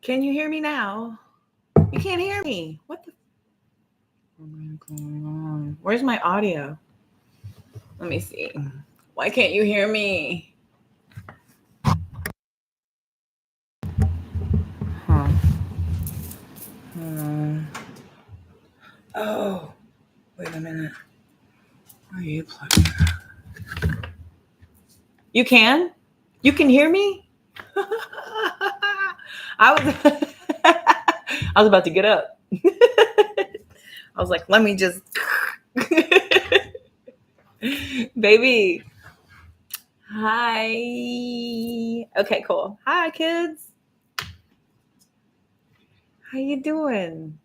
Can you hear me now? You can't hear me. What the going on? Where's my audio? Let me see. Why can't you hear me? Huh. Oh, wait a minute. Where are you plugged? You can? You can hear me? I was about to get up. I was like, let me just baby. Hi. Okay, cool. Hi, kids. How you doing?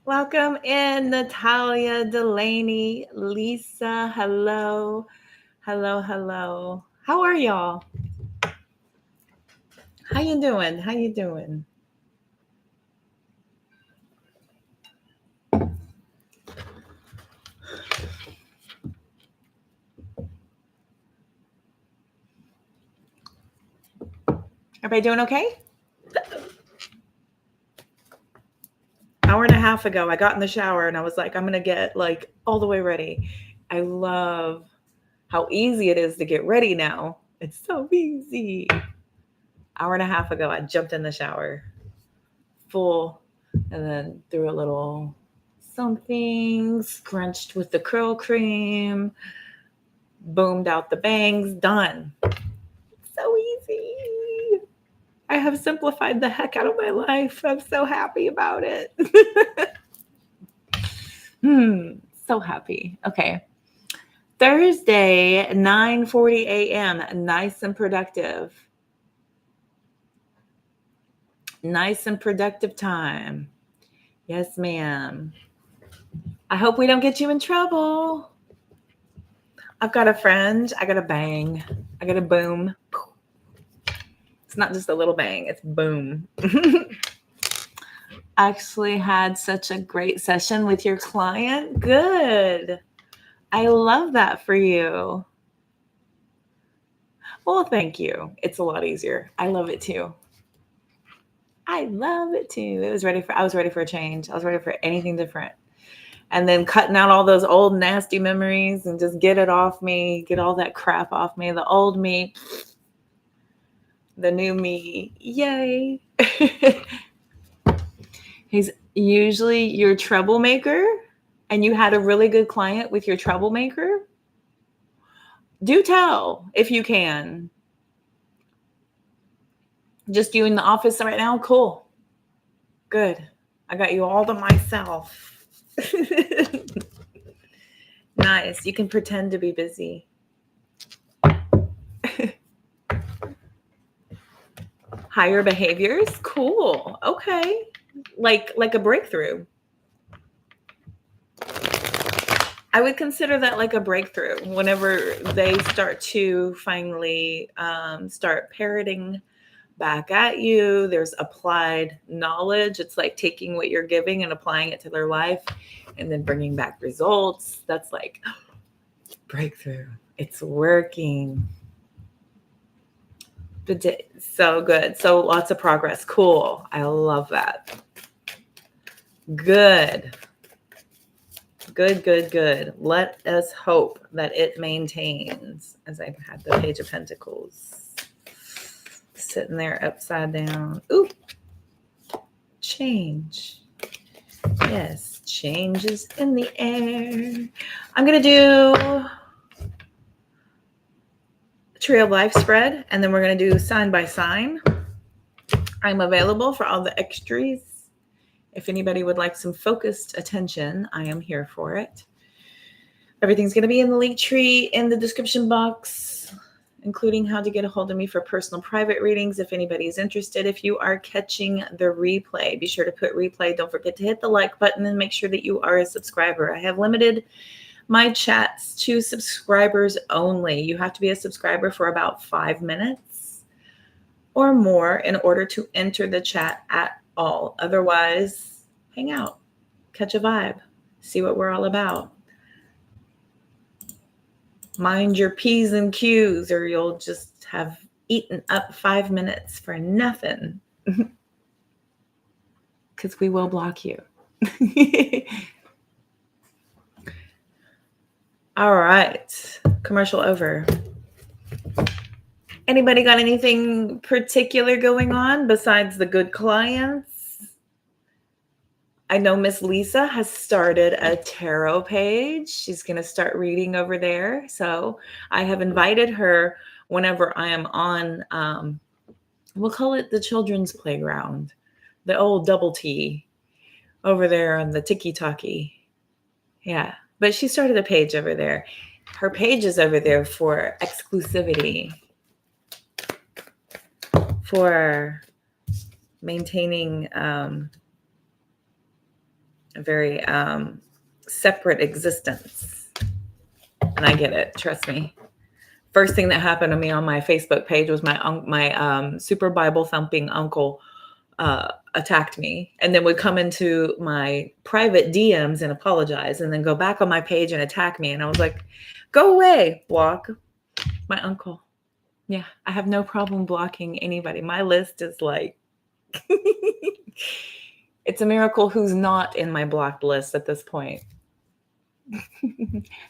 Welcome in, Natalia, Delaney, Lisa. Hello. Hello, hello. How are y'all? How you doing? How you doing? Everybody doing okay? Hour and a half ago, I got in the shower and I was like, I'm going to get like all the way ready. I love how easy it is to get ready now. It's so easy. Hour and a half ago, I jumped in the shower full and then threw a little something, scrunched with the curl cream, boomed out the bangs, done. So easy. I have simplified the heck out of my life. I'm so happy about it. So happy. Okay. Thursday, 9:40 a.m. Nice and productive. Nice and productive time. Yes, ma'am. I hope we don't get you in trouble. I've got a friend. I got a bang. I got a boom. It's not just a little bang. It's boom. Actually had such a great session with your client. Good. I love that for you. Well, thank you. It's a lot easier. I love it too. I love it too. I was ready for a change. I was ready for anything different. And then cutting out all those old nasty memories and just get it off me, get all that crap off me. The old me, the new me. Yay. He's usually your troublemaker, and you had a really good client with your troublemaker. Do tell if you can. Just you in the office right now? Cool. Good. I got you all to myself. Nice. You can pretend to be busy. Higher behaviors? Cool. Okay. Like a breakthrough. I would consider that like a breakthrough whenever they start to finally start parroting back at you. There's applied knowledge. It's like taking what you're giving and applying it to their life and then bringing back results. That's like breakthrough. It's working. So good. So lots of progress. Cool. I love that. Good. Good. Let us hope that it maintains. As I've had the Page of Pentacles sitting there upside down. Ooh. Change. Yes, change is in the air. I'm going to do Tree of Life spread, and then we're going to do sign by sign. I'm available for all the extras. If anybody would like some focused attention, I am here for it. Everything's going to be in the link tree in the description box, including how to get a hold of me for personal private readings if anybody's interested. If you are catching the replay, be sure to put replay. Don't forget to hit the like button and make sure that you are a subscriber. I have limited my chats to subscribers only. You have to be a subscriber for about 5 minutes or more in order to enter the chat at all. Otherwise, hang out, catch a vibe, see what we're all about. Mind your P's and Q's or you'll just have eating up 5 minutes for nothing. Because we will block you. All right. Commercial over. Anybody got anything particular going on besides the good clients? I know Miss Lisa has started a tarot page. She's going to start reading over there. So I have invited her whenever I am on, we'll call it the children's playground, the old double T over there on the tiki-talkie. Yeah. But she started a page over there. Her page is over there for exclusivity, for maintaining a very separate existence. And I get it. Trust me. First thing that happened to me on my Facebook page was my super Bible thumping uncle attacked me, and then would come into my private DMs and apologize, and then go back on my page and attack me. And I was like, go away, block my uncle. Yeah, I have no problem blocking anybody. My list is like, it's a miracle who's not in my blocked list at this point.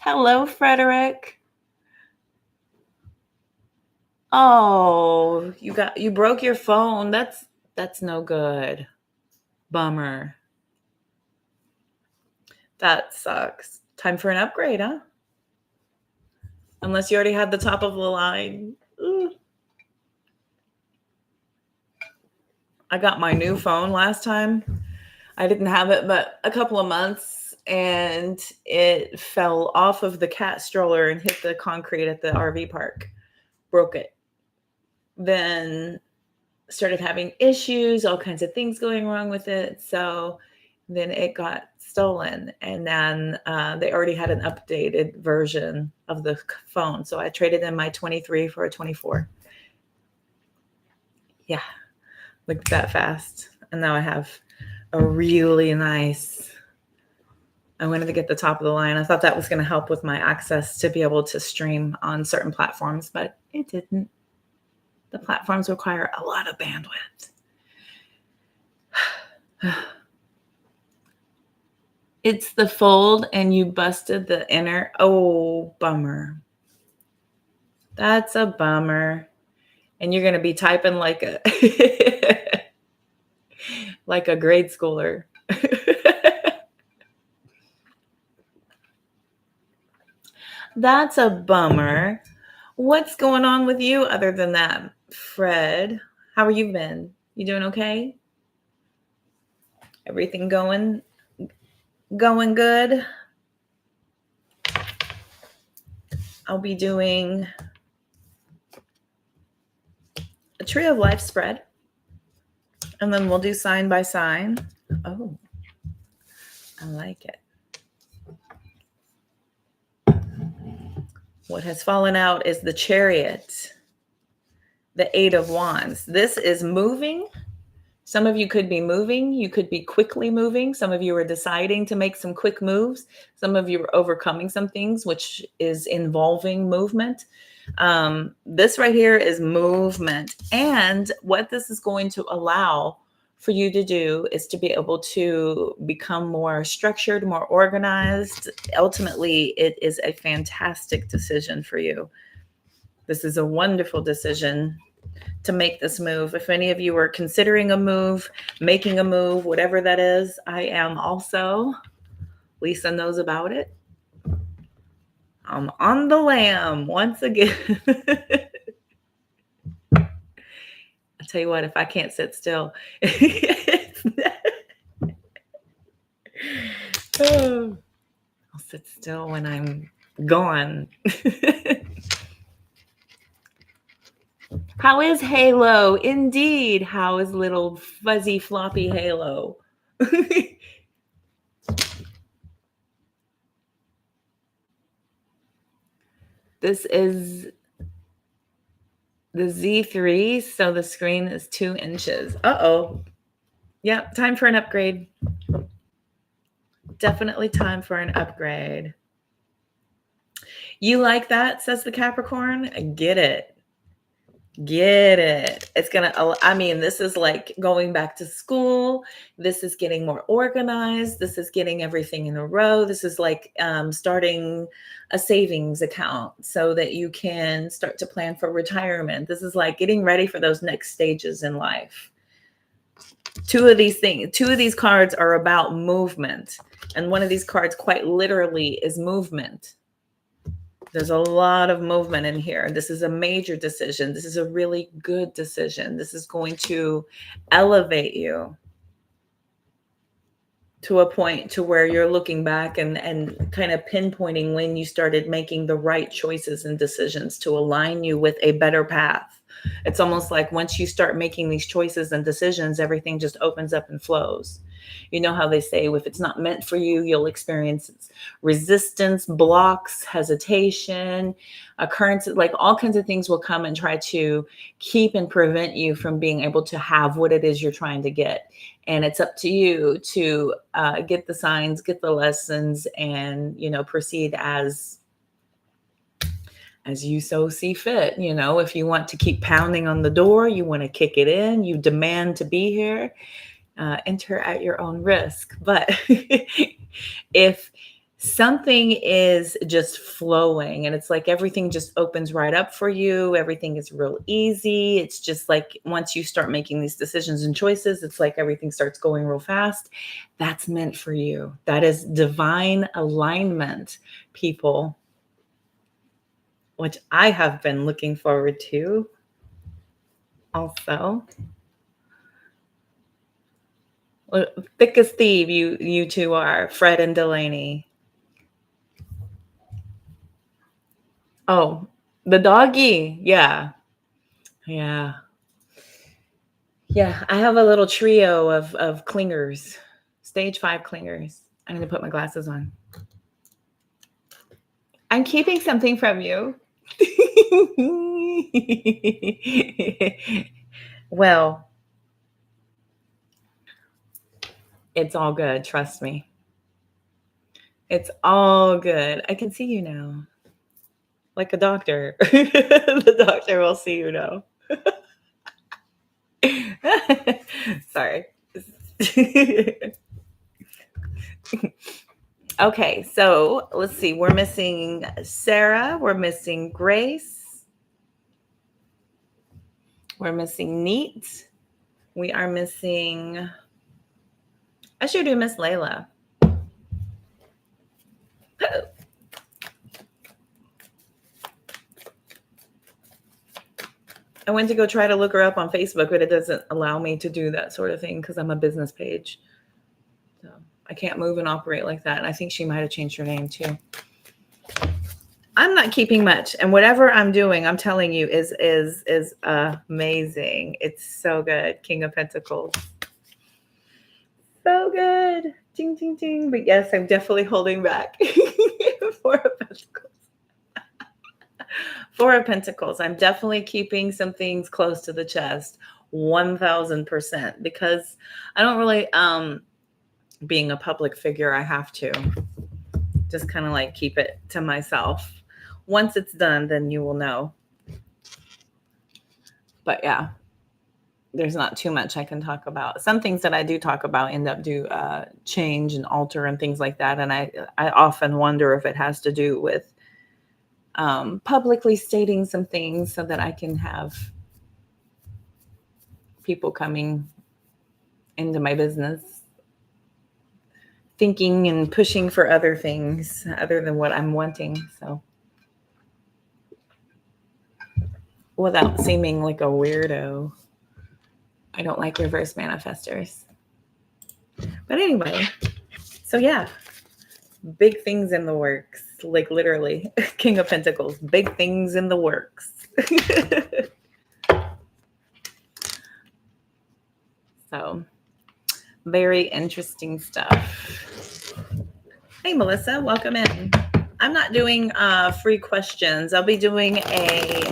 Hello, Frederick. Oh, you broke your phone. That's no good. Bummer. That sucks. Time for an upgrade, huh? Unless you already had the top of the line. Ooh. I got my new phone last time. I didn't have it but a couple of months, and it fell off of the cat stroller and hit the concrete at the RV park. Broke it. Then started having issues, all kinds of things going wrong with it. So then it got stolen, and then they already had an updated version of the phone. So I traded in my 23 for a 24. Yeah, look that fast. And now I have a really nice, I wanted to get the top of the line. I thought that was going to help with my access to be able to stream on certain platforms, but it didn't. The platforms require a lot of bandwidth. It's the fold and you busted the inner. Oh, bummer. That's a bummer. And you're going to be typing like a like a grade schooler. That's a bummer. What's going on with you other than that, Fred? How have you been? You doing okay? Everything going good? I'll be doing a Tree of Life spread, and then we'll do sign by sign. Oh, I like it. What has fallen out is the Chariot, the Eight of Wands. This is moving. Some of you could be moving. You could be quickly moving. Some of you are deciding to make some quick moves. Some of you are overcoming some things, which is involving movement. This right here is movement. And what this is going to allow for you to do is to be able to become more structured, more organized. Ultimately, it is a fantastic decision for you. This is a wonderful decision to make this move. If any of you are considering a move, making a move, whatever that is, I am also. Lisa knows about it. I'm on the lam once again. I'll tell you what, if I can't sit still, I'll sit still when I'm gone. How is Halo? Indeed. How is little fuzzy floppy Halo? This is the Z3, so the screen is 2 inches. Uh-oh. Yep, time for an upgrade. Definitely time for an upgrade. You like that, says the Capricorn? Get it. Get it. It's going to, I mean, this is like going back to school. This is getting more organized. This is getting everything in a row. This is like starting a savings account so that you can start to plan for retirement. This is like getting ready for those next stages in life. Two of these cards are about movement. And one of these cards quite literally is movement. There's a lot of movement in here. This is a major decision. This is a really good decision. This is going to elevate you to a point to where you're looking back and kind of pinpointing when you started making the right choices and decisions to align you with a better path. It's almost like once you start making these choices and decisions, everything just opens up and flows. You know how they say, if it's not meant for you, you'll experience resistance, blocks, hesitation, occurrences, like all kinds of things will come and try to keep and prevent you from being able to have what it is you're trying to get. And it's up to you to get the signs, get the lessons, and, proceed as you so see fit. If you want to keep pounding on the door, you want to kick it in, you demand to be here, enter at your own risk. But if something is just flowing and it's like everything just opens right up for you, everything is real easy. It's just like once you start making these decisions and choices, it's like everything starts going real fast. That's meant for you. That is divine alignment, people, which I have been looking forward to also. Well, thick as Steve, you two are, Fred and Delaney. Oh, the doggy. Yeah. Yeah. Yeah. I have a little trio of clingers, stage 5 clingers. I need to put my glasses on. I'm keeping something from you. Well, it's all good. Trust me. It's all good. I can see you now. Like a doctor. The doctor will see you now. Sorry. Okay, so let's see. We're missing Sarah. We're missing Grace. We're missing Neat. We are missing. I sure do miss Layla. I went to go try to look her up on Facebook, but it doesn't allow me to do that sort of thing because I'm a business page. So I can't move and operate like that. And I think she might have changed her name too. I'm not keeping much. And whatever I'm doing, I'm telling you, is amazing. It's so good. King of Pentacles. So good. Ding, ding, ding. But yes, I'm definitely holding back. Four of Pentacles. Four of Pentacles. I'm definitely keeping some things close to the chest. 1000%. Because I don't really, being a public figure, I have to just kind of like keep it to myself. Once it's done, then you will know. But yeah, there's not too much I can talk about. Some things that I do talk about end up change and alter and things like that. And I often wonder if it has to do with publicly stating some things so that I can have people coming into my business thinking and pushing for other things other than what I'm wanting. So without seeming like a weirdo, I don't like reverse manifestors. But anyway, so yeah, big things in the works, like literally King of Pentacles, big things in the works. So very interesting stuff. Hey, Melissa, welcome in. I'm not doing free questions. I'll be doing a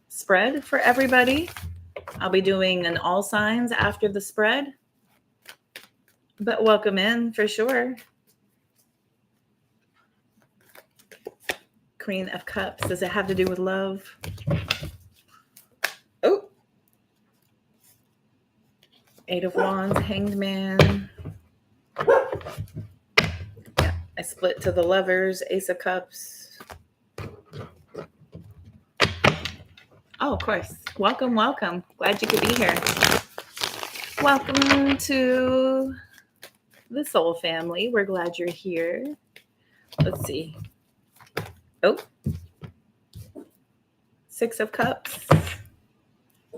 spread for everybody. I'll be doing an all signs after the spread. But welcome in for sure. Queen of Cups. Does it have to do with love? Eight of Wands, Hanged Man. Yeah, I split to the Lovers, Ace of Cups. Oh, of course. Welcome, welcome. Glad you could be here. Welcome to the Soul Family. We're glad you're here. Let's see. Oh, Six of Cups,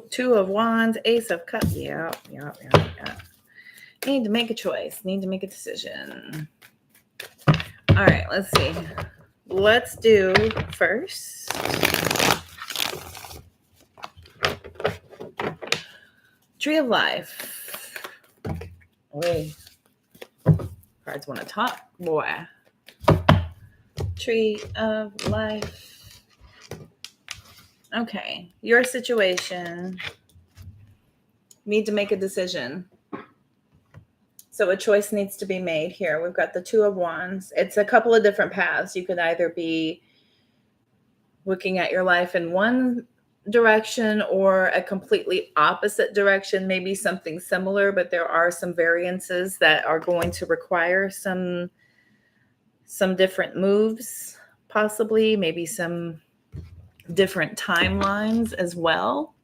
Two of Wands, Ace of Cups. Yeah. Need to make a choice. Need to make a decision. All right, let's see. Let's do first Tree of Life. Wait. Cards want to talk, boy. Tree of Life. Okay, your situation. Need to make a decision. So a choice needs to be made here. We've got the Two of Wands. It's a couple of different paths. You could either be looking at your life in one direction or a completely opposite direction, maybe something similar, but there are some variances that are going to require some different moves, possibly, maybe some different timelines as well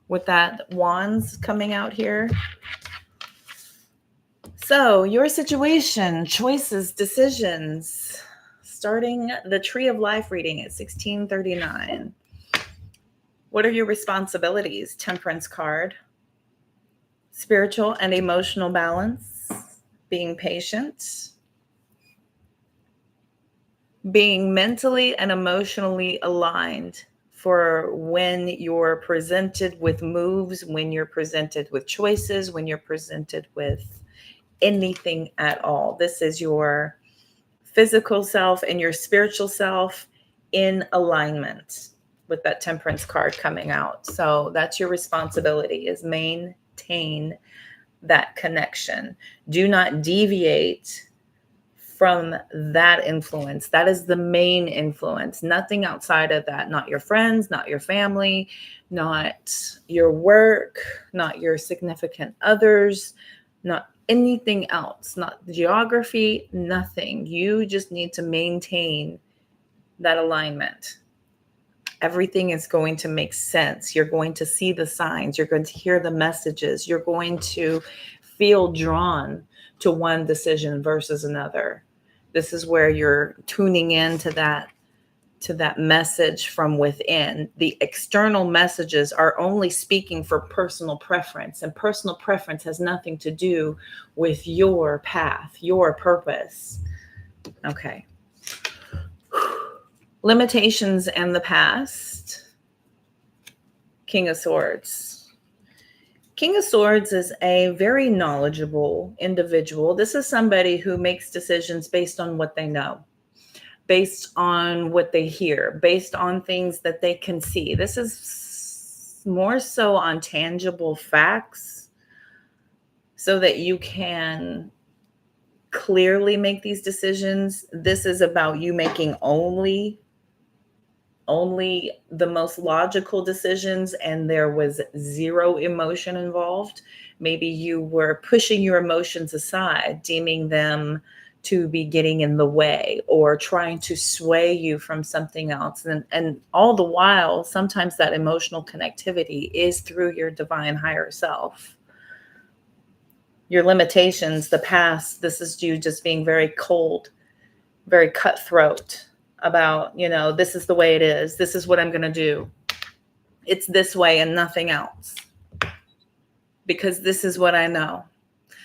with that Wands coming out here. So your situation, choices, decisions, starting the Tree of Life reading at 1639. What are your responsibilities? Temperance card. Spiritual and emotional balance. Being patient. Being mentally and emotionally aligned for when you're presented with moves, when you're presented with choices, when you're presented with anything at all. This is your physical self and your spiritual self in alignment with that Temperance card coming out. So that's your responsibility, is maintain that connection. Do not deviate from that influence. That is the main influence. Nothing outside of that. Not your friends, not your family, not your work, not your significant others, not anything else, not geography, nothing. You just need to maintain that alignment. Everything is going to make sense. You're going to see the signs. You're going to hear the messages. You're going to feel drawn to one decision versus another. This is where you're tuning into that message from within. The external messages are only speaking for personal preference, and personal preference has nothing to do with your path, your purpose. Okay. Limitations and the past. King of Swords. King of Swords is a very knowledgeable individual. This is somebody who makes decisions based on what they know, based on what they hear, based on things that they can see. This is more so on tangible facts so that you can clearly make these decisions. This is about you making only the most logical decisions, and there was zero emotion involved. Maybe you were pushing your emotions aside, deeming them to be getting in the way or trying to sway you from something else. And all the while, sometimes that emotional connectivity is through your divine higher self. Your limitations, the past, this is you just being very cold, very cutthroat about, this is the way it is. This is what I'm going to do. It's this way and nothing else. Because this is what I know.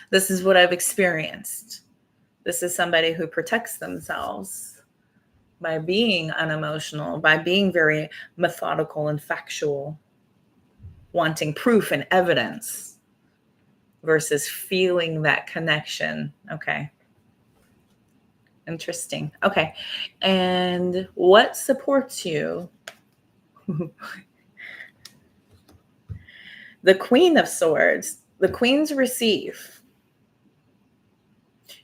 This is what I've experienced. This is somebody who protects themselves by being unemotional, by being very methodical and factual, wanting proof and evidence versus feeling that connection. Okay. Interesting. Okay. And what supports you? The Queen of Swords. The Queens receive.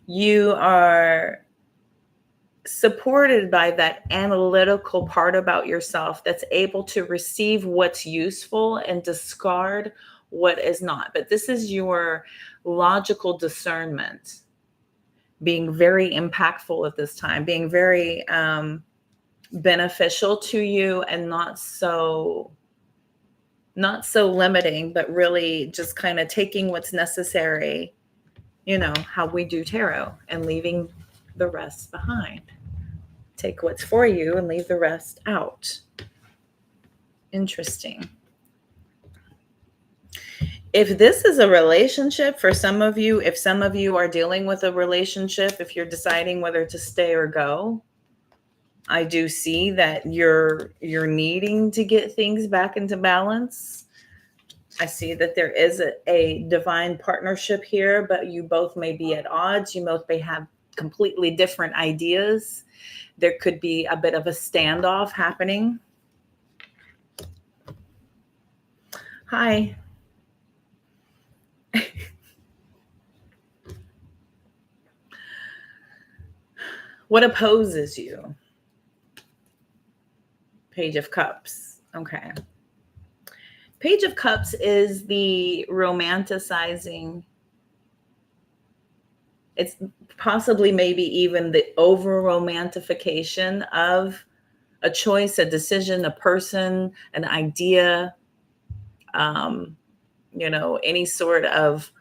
You are supported by that analytical part about yourself that's able to receive what's useful and discard what is not. But this is your logical discernment being very impactful at this time, being very beneficial to you, and not so limiting, but really just kind of taking what's necessary, how we do tarot, and leaving the rest behind. Take what's for you and leave the rest out. Interesting. If this is a relationship for some of you, if some of you are dealing with a relationship, if you're deciding whether to stay or go, I do see that you're needing to get things back into balance. I see that there is a divine partnership here, but you both may be at odds. You both may have completely different ideas. There could be a bit of a standoff happening. Hi. What opposes you? Page of Cups. Okay. Page of Cups is the romanticizing. It's possibly maybe even the over-romantification of a choice, a decision, a person, an idea, any sort of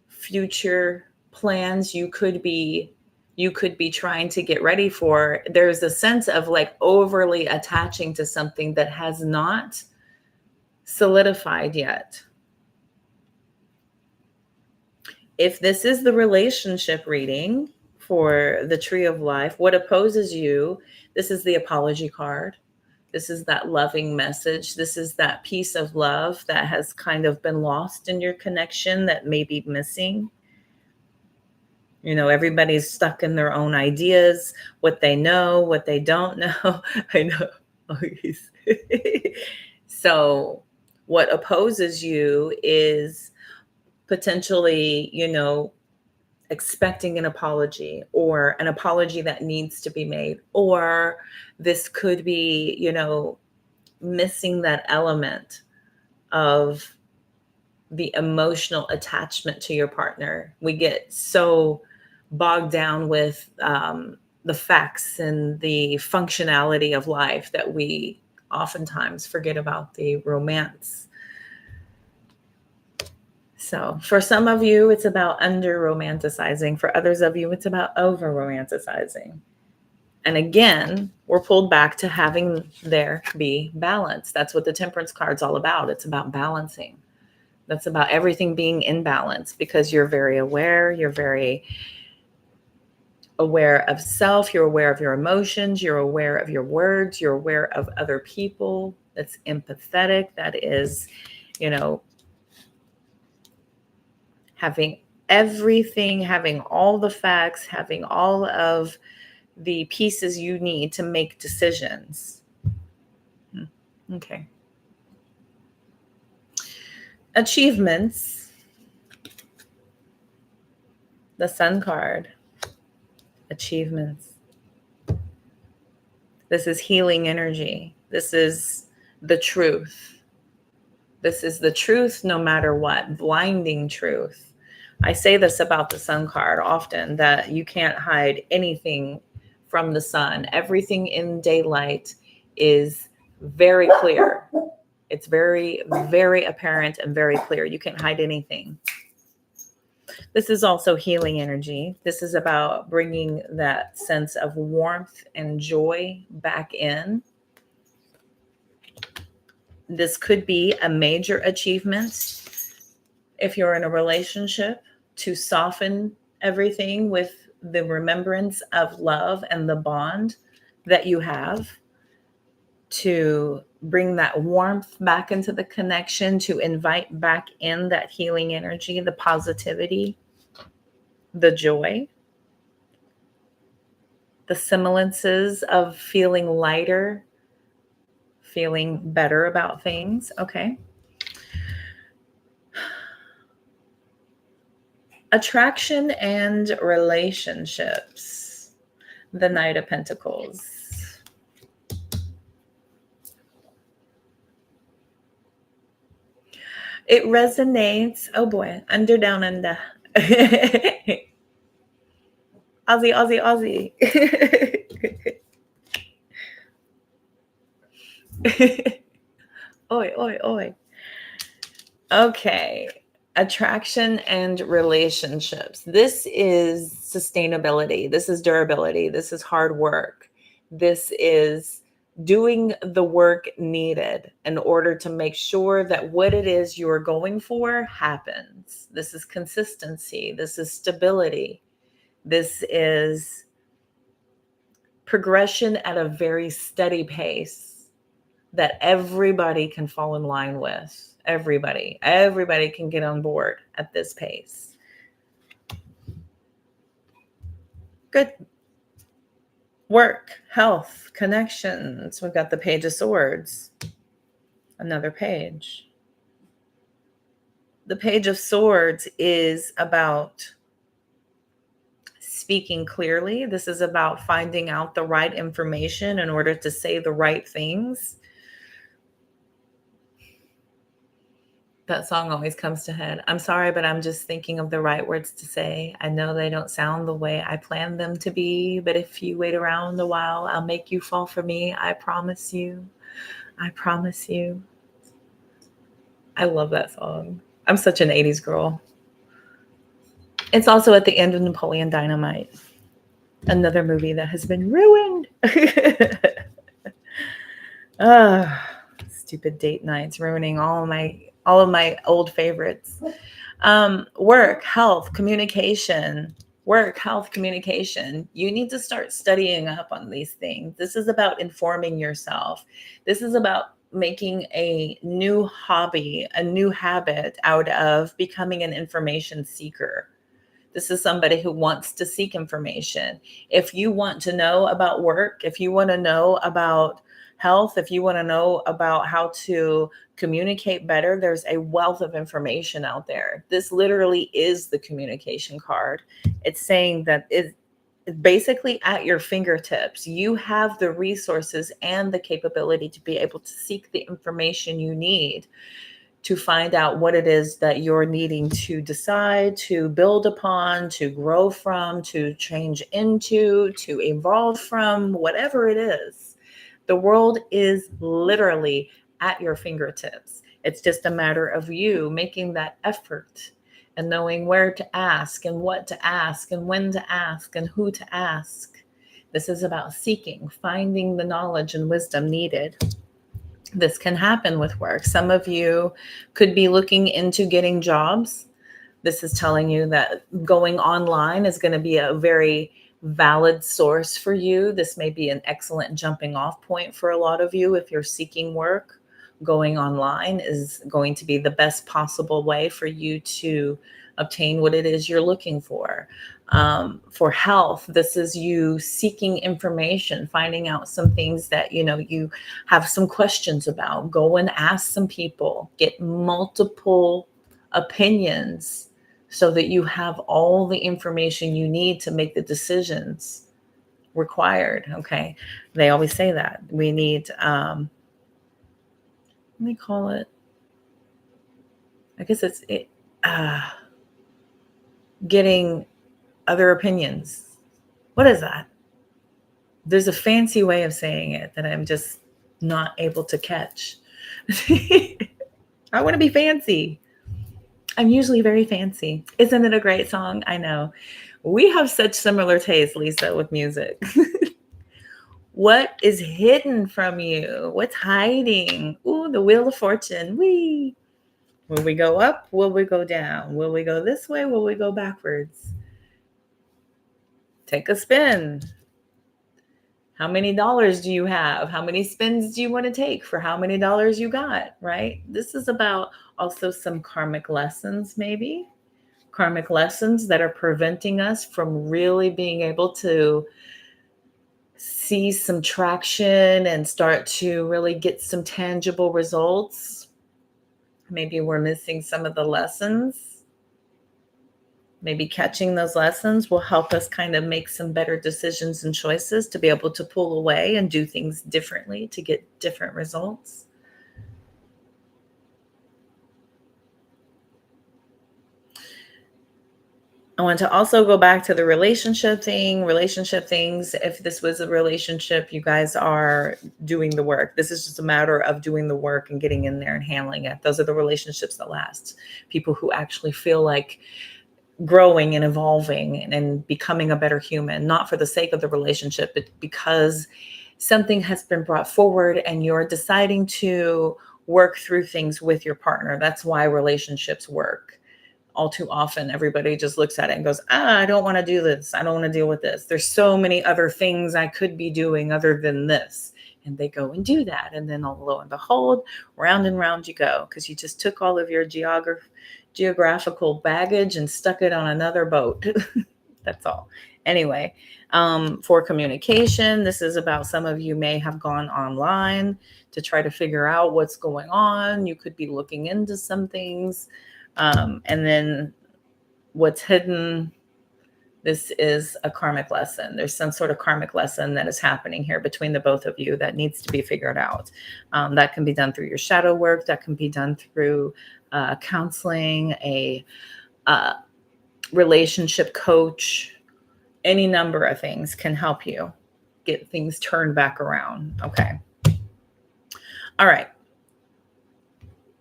future plans you could be trying to get ready for. There's a sense of like overly attaching to something that has not solidified yet. If this is the relationship reading for the Tree of Life, what opposes you? This is the apology card. This is that loving message. This is that piece of love that has kind of been lost in your connection, that may be missing. Everybody's stuck in their own ideas, what they know, what they don't know. I know. So what opposes you is potentially, expecting an apology, or an apology that needs to be made, or this could be, missing that element of the emotional attachment to your partner. We get so bogged down with the facts and the functionality of life that we oftentimes forget about the romance. So for some of you, it's about under-romanticizing. For others of you, it's about over-romanticizing. And again, we're pulled back to having there be balance. That's what the Temperance card's all about. It's about balancing. That's about everything being in balance, because you're very aware. You're very aware of self. You're aware of your emotions. You're aware of your words. You're aware of other people. That's empathetic. That is, having everything, having all the facts, having all of the pieces you need to make decisions. Okay. Achievements. The Sun card. Achievements. This is healing energy. This is the truth. This is the truth no matter what. Blinding truth. I say this about the Sun card often, that you can't hide anything from the sun. Everything in daylight is very clear. It's very, very apparent and very clear. You can't hide anything. This is also healing energy. This is about bringing that sense of warmth and joy back in. This could be a major achievement if you're in a relationship, to soften everything with the remembrance of love and the bond that you have, to bring that warmth back into the connection, to invite back in that healing energy, the positivity, the joy, the semblances of feeling lighter, feeling better about things. Okay. Attraction and relationships. The Knight of Pentacles. It resonates. Oh boy, under, down, under. Aussie, Aussie, Aussie. Oi, oi, oi. Okay. Attraction and relationships. This is sustainability. This is durability. This is hard work. This is doing the work needed in order to make sure that what it is you're going for happens. This is consistency. This is stability. This is progression at a very steady pace that everybody can fall in line with. Everybody can get on board at this pace. Good. Work, health, connections. We've got the Page of Swords. Another page. The Page of Swords is about speaking clearly. This is about finding out the right information in order to say the right things. That song always comes to head. I'm sorry, but I'm just thinking of the right words to say. I know they don't sound the way I planned them to be, but if you wait around a while, I'll make you fall for me. I promise you. I promise you. I love that song. I'm such an 80s girl. It's also at the end of Napoleon Dynamite, another movie that has been ruined. Stupid date nights ruining all of my old favorites. Work, health, communication. Work, health, communication. You need to start studying up on these things. This is about informing yourself. This is about making a new hobby, a new habit out of becoming an information seeker. This is somebody who wants to seek information. If you want to know about work, if you want to know about health, if you want to know about how to communicate better, there's a wealth of information out there. This literally is the communication card. It's saying that it's basically at your fingertips. You have the resources and the capability to be able to seek the information you need to find out what it is that you're needing to decide, to build upon, to grow from, to change into, to evolve from, whatever it is. The world is literally at your fingertips. It's just a matter of you making that effort and knowing where to ask and what to ask and when to ask and who to ask. This is about seeking, finding the knowledge and wisdom needed. This can happen with work. Some of you could be looking into getting jobs. This is telling you that going online is going to be a very valid source for you. This may be an excellent jumping off point for a lot of you. If you're seeking work, going online is going to be the best possible way for you to obtain what it is you're looking for. For health, this is you seeking information, finding out some things that, you have some questions about. Go and ask some people, get multiple opinions so that you have all the information you need to make the decisions required. Okay. They always say that we need, let me call it, I guess it's getting other opinions. What is that? There's a fancy way of saying it that I'm just not able to catch. I want to be fancy. I'm usually very fancy. Isn't it a great song? I know. We have such similar tastes, Lisa, with music. What is hidden from you? What's hiding? Ooh, the Wheel of Fortune. Whee! Will we go up? Will we go down? Will we go this way? Will we go backwards? Take a spin. How many dollars do you have? How many spins do you want to take for how many dollars you got, right? This is about also some karmic lessons, maybe. Karmic lessons that are preventing us from really being able to see some traction and start to really get some tangible results. Maybe we're missing some of the lessons. Maybe catching those lessons will help us kind of make some better decisions and choices to be able to pull away and do things differently to get different results. I want to also go back to the relationship things. If this was a relationship, you guys are doing the work. This is just a matter of doing the work and getting in there and handling it. Those are the relationships that last. People who actually feel like growing and evolving and becoming a better human, not for the sake of the relationship, but because something has been brought forward and you're deciding to work through things with your partner. That's why relationships work. All too often, everybody just looks at it and goes, I don't want to do this. I don't want to deal with this. There's so many other things I could be doing other than this. And they go and do that. And then lo and behold, round and round you go, because you just took all of your geographical baggage and stuck it on another boat. That's all. Anyway, for communication, this is about some of you may have gone online to try to figure out what's going on. You could be looking into some things. And then what's hidden, this is a karmic lesson. There's some sort of karmic lesson that is happening here between the both of you that needs to be figured out. That can be done through your shadow work. That can be done through counseling, a relationship coach. Any number of things can help you get things turned back around. Okay. All right.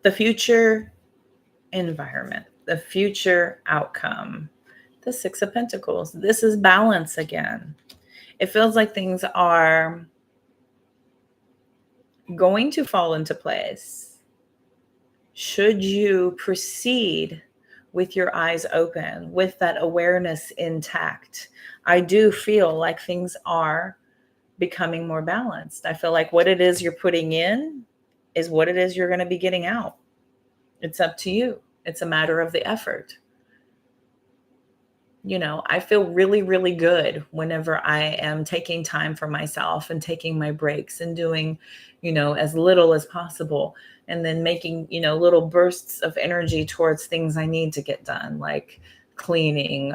The future environment, the future outcome, the Six of Pentacles. This is balance again. It feels like things are going to fall into place. Should you proceed with your eyes open, with that awareness intact? I do feel like things are becoming more balanced. I feel like what it is you're putting in is what it is you're going to be getting out. It's up to you. It's a matter of the effort. You know, I feel really, really good whenever I am taking time for myself and taking my breaks and doing, as little as possible. And then making, little bursts of energy towards things I need to get done, like cleaning,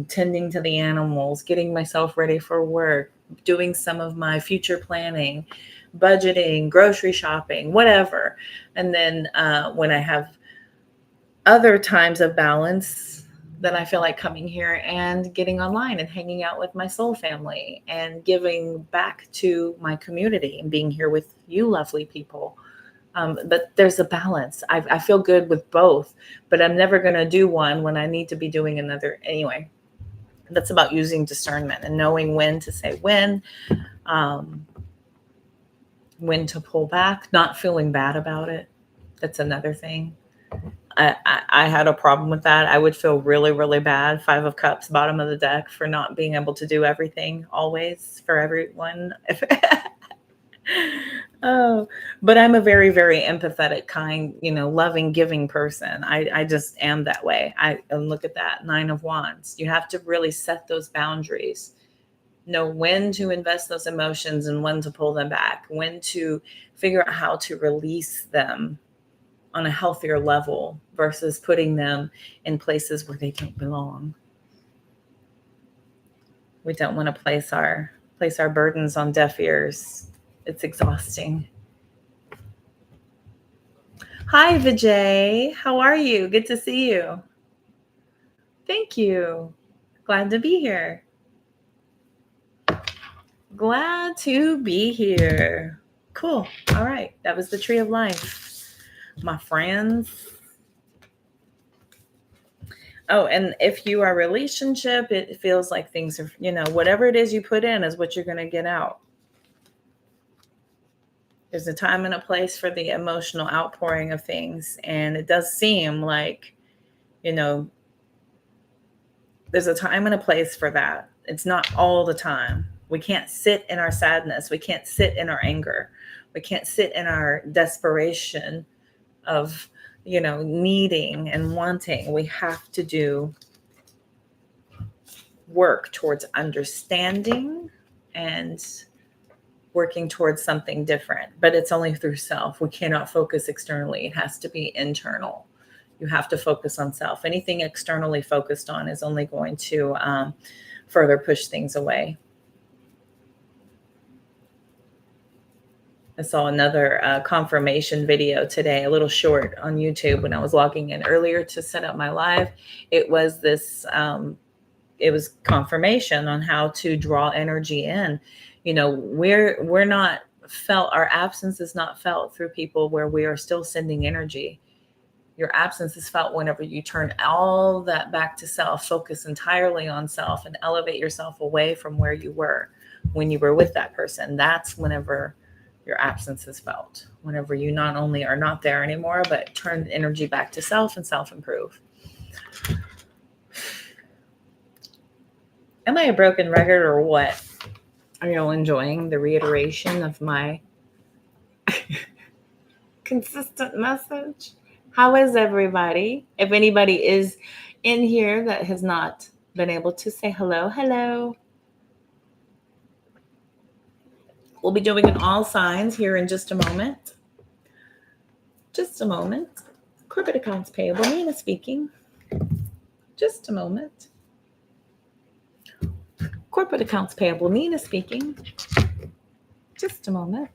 tending to the animals, getting myself ready for work, doing some of my future planning, budgeting, grocery shopping, whatever. And then when I have other times of balance, then I feel like coming here and getting online and hanging out with my soul family and giving back to my community and being here with you lovely people. But there's a balance. I feel good with both, but I'm never going to do one when I need to be doing another. Anyway, that's about using discernment and knowing when to say when to pull back, not feeling bad about it. That's another thing. I had a problem with that. I would feel really, really bad. 5 of Cups, bottom of the deck, for not being able to do everything always for everyone. Oh, but I'm a very, very empathetic, kind, loving, giving person. I just am that way. And look at that, 9 of Wands. You have to really set those boundaries. Know when to invest those emotions and when to pull them back. When to figure out how to release them on a healthier level versus putting them in places where they don't belong. We don't want to place our burdens on deaf ears. It's exhausting. Hi, Vijay. How are you? Good to see you. Thank you. Glad to be here. Glad to be here. Cool. All right. That was the Tree of Life, my friends. Oh, and if you are a relationship, it feels like things are, whatever it is you put in is what you're going to get out. There's a time and a place for the emotional outpouring of things. And it does seem like, there's a time and a place for that. It's not all the time. We can't sit in our sadness. We can't sit in our anger. We can't sit in our desperation of, needing and wanting. We have to do work towards understanding and working towards something different, but it's only through self. We cannot focus externally. It has to be internal. You have to focus on self. Anything externally focused on is only going to further push things away. I saw another confirmation video today, a little short on YouTube when I was logging in earlier to set up my live. It was this, it was confirmation on how to draw energy in. You know, we're not felt, our absence is not felt through people where we are still sending energy. Your absence is felt whenever you turn all that back to self, focus entirely on self, and elevate yourself away from where you were when you were with that person. That's whenever your absence is felt. Whenever you not only are not there anymore, but turn the energy back to self and self-improve. Am I a broken record or what? Are you all enjoying the reiteration of my consistent message? How is everybody? If anybody is in here that has not been able to say hello, hello. We'll be doing an all signs here in just a moment. Just a moment. Corporate accounts payable, Nina speaking. Just a moment. Corporate accounts payable, Nina speaking. Just a moment.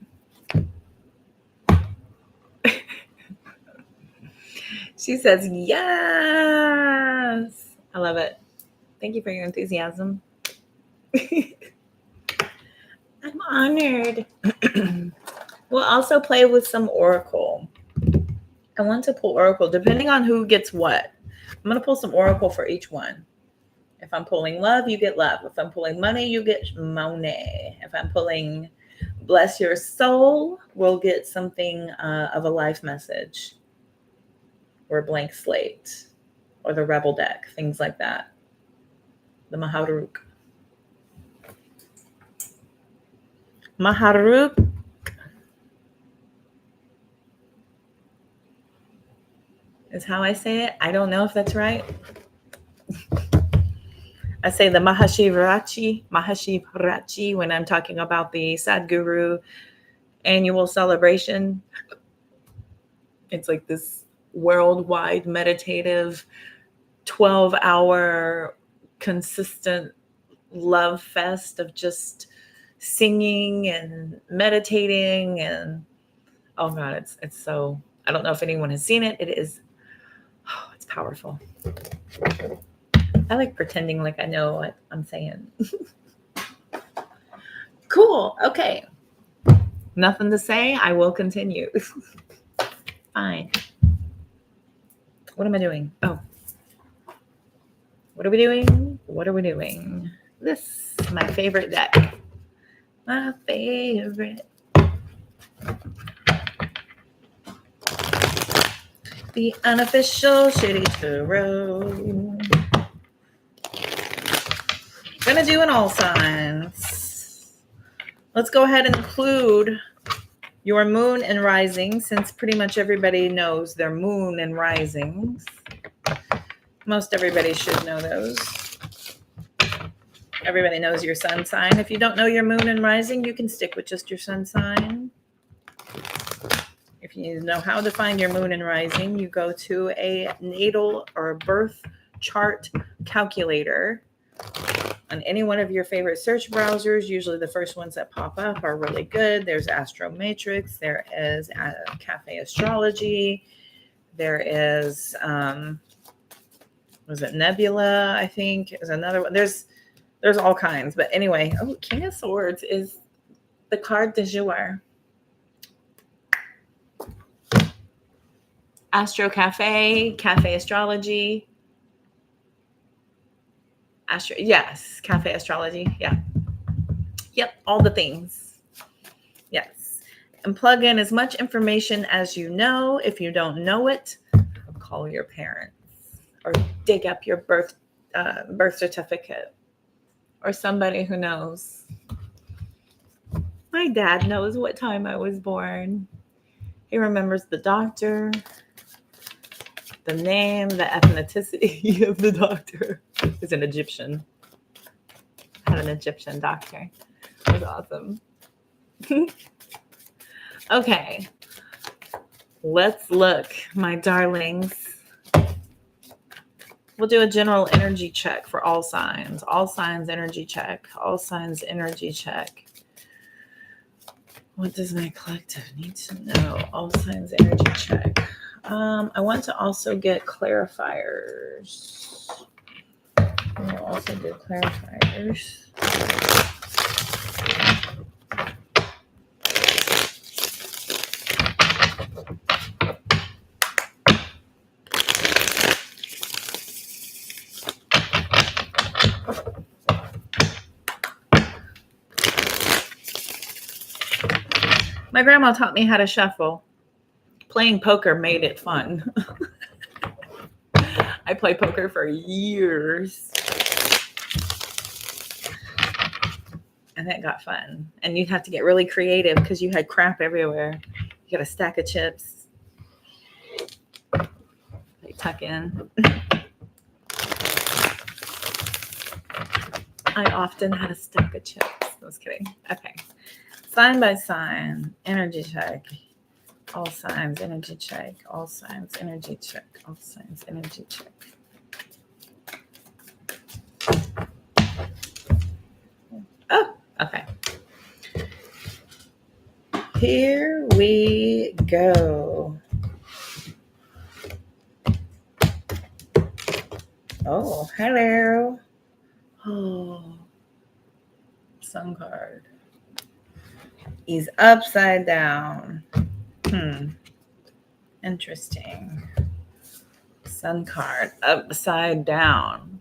She says, yes. I love it. Thank you for your enthusiasm. I'm honored. We'll also play with some Oracle. I want to pull Oracle depending on who gets what. I'm going to pull some Oracle for each one. If I'm pulling love, you get love. If I'm pulling money, you get money. If I'm pulling bless your soul, we'll get something of a life message or a blank slate or the rebel deck, things like that. The Maharuk. Maharuk. Is how I say it. I don't know if that's right. I say the Mahashivrachi when I'm talking about the Sadhguru annual celebration. It's like this worldwide meditative 12-hour consistent love fest of just singing and meditating, and oh god, it's so, I don't know if anyone has seen it. It is, oh, it's powerful. I like pretending like I know what I'm saying. Cool. Okay. Nothing to say. I will continue. Fine. What am I doing? Oh. What are we doing? What are we doing? This is my favorite deck. My favorite. The unofficial Shitty Tarot. Gonna do an all signs. Let's go ahead and include your moon and rising, since pretty much everybody knows their moon and risings. Most everybody should know those. Everybody knows your sun sign. If you don't know your moon and rising, you can stick with just your sun sign. If you know how to find your moon and rising, you go to a natal or birth chart calculator on any one of your favorite search browsers. Usually the first ones that pop up are really good. There's Astro Matrix. There is Cafe Astrology. There is, was it Nebula, I think, is another one. There's all kinds. But anyway, oh, King of Swords is the card du jour. Astro Cafe, Cafe Astrology. Yes, Cafe Astrology. Yeah. Yep, all the things. Yes. And plug in as much information as you know. If you don't know it, call your parents or dig up your birth certificate or somebody who knows. My dad knows what time I was born. He remembers the doctor, the name, the ethnicity of the doctor. He's an Egyptian. I had an Egyptian doctor. It was awesome. Okay. Let's look, my darlings. We'll do a general energy check for all signs. All signs energy check. All signs energy check. What does my collective need to know? All signs energy check. I want to also get clarifiers. We'll also do clarifiers. My grandma taught me how to shuffle. Playing poker made it fun. I played poker for years. And that got fun. And you'd have to get really creative because you had crap everywhere. You got a stack of chips. They tuck in. I often had a stack of chips. I was kidding. Okay. Sign by sign, energy check. All signs, energy check. All signs, energy check. All signs, energy check. Oh, okay. Here we go. Oh, hello. Oh, sun card. He's upside down. Interesting. Sun card upside down.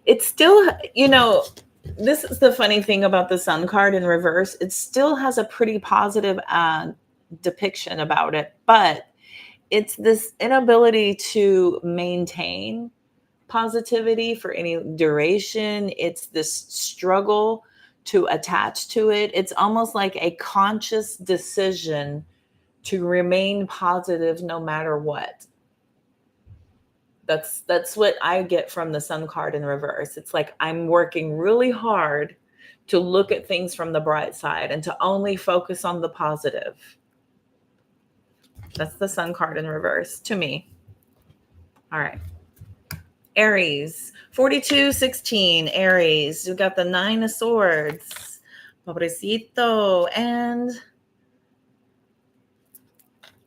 It's still, this is the funny thing about the sun card in reverse. It still has a pretty positive depiction about it, but it's this inability to maintain positivity for any duration. It's this struggle to attach to it. It's almost like a conscious decision to remain positive no matter what. That's what I get from the sun card in reverse. It's like I'm working really hard to look at things from the bright side and to only focus on the positive. That's the sun card in reverse to me. All right. Aries, 4216, Aries. We've got the 9 of Swords, Pobrecito, and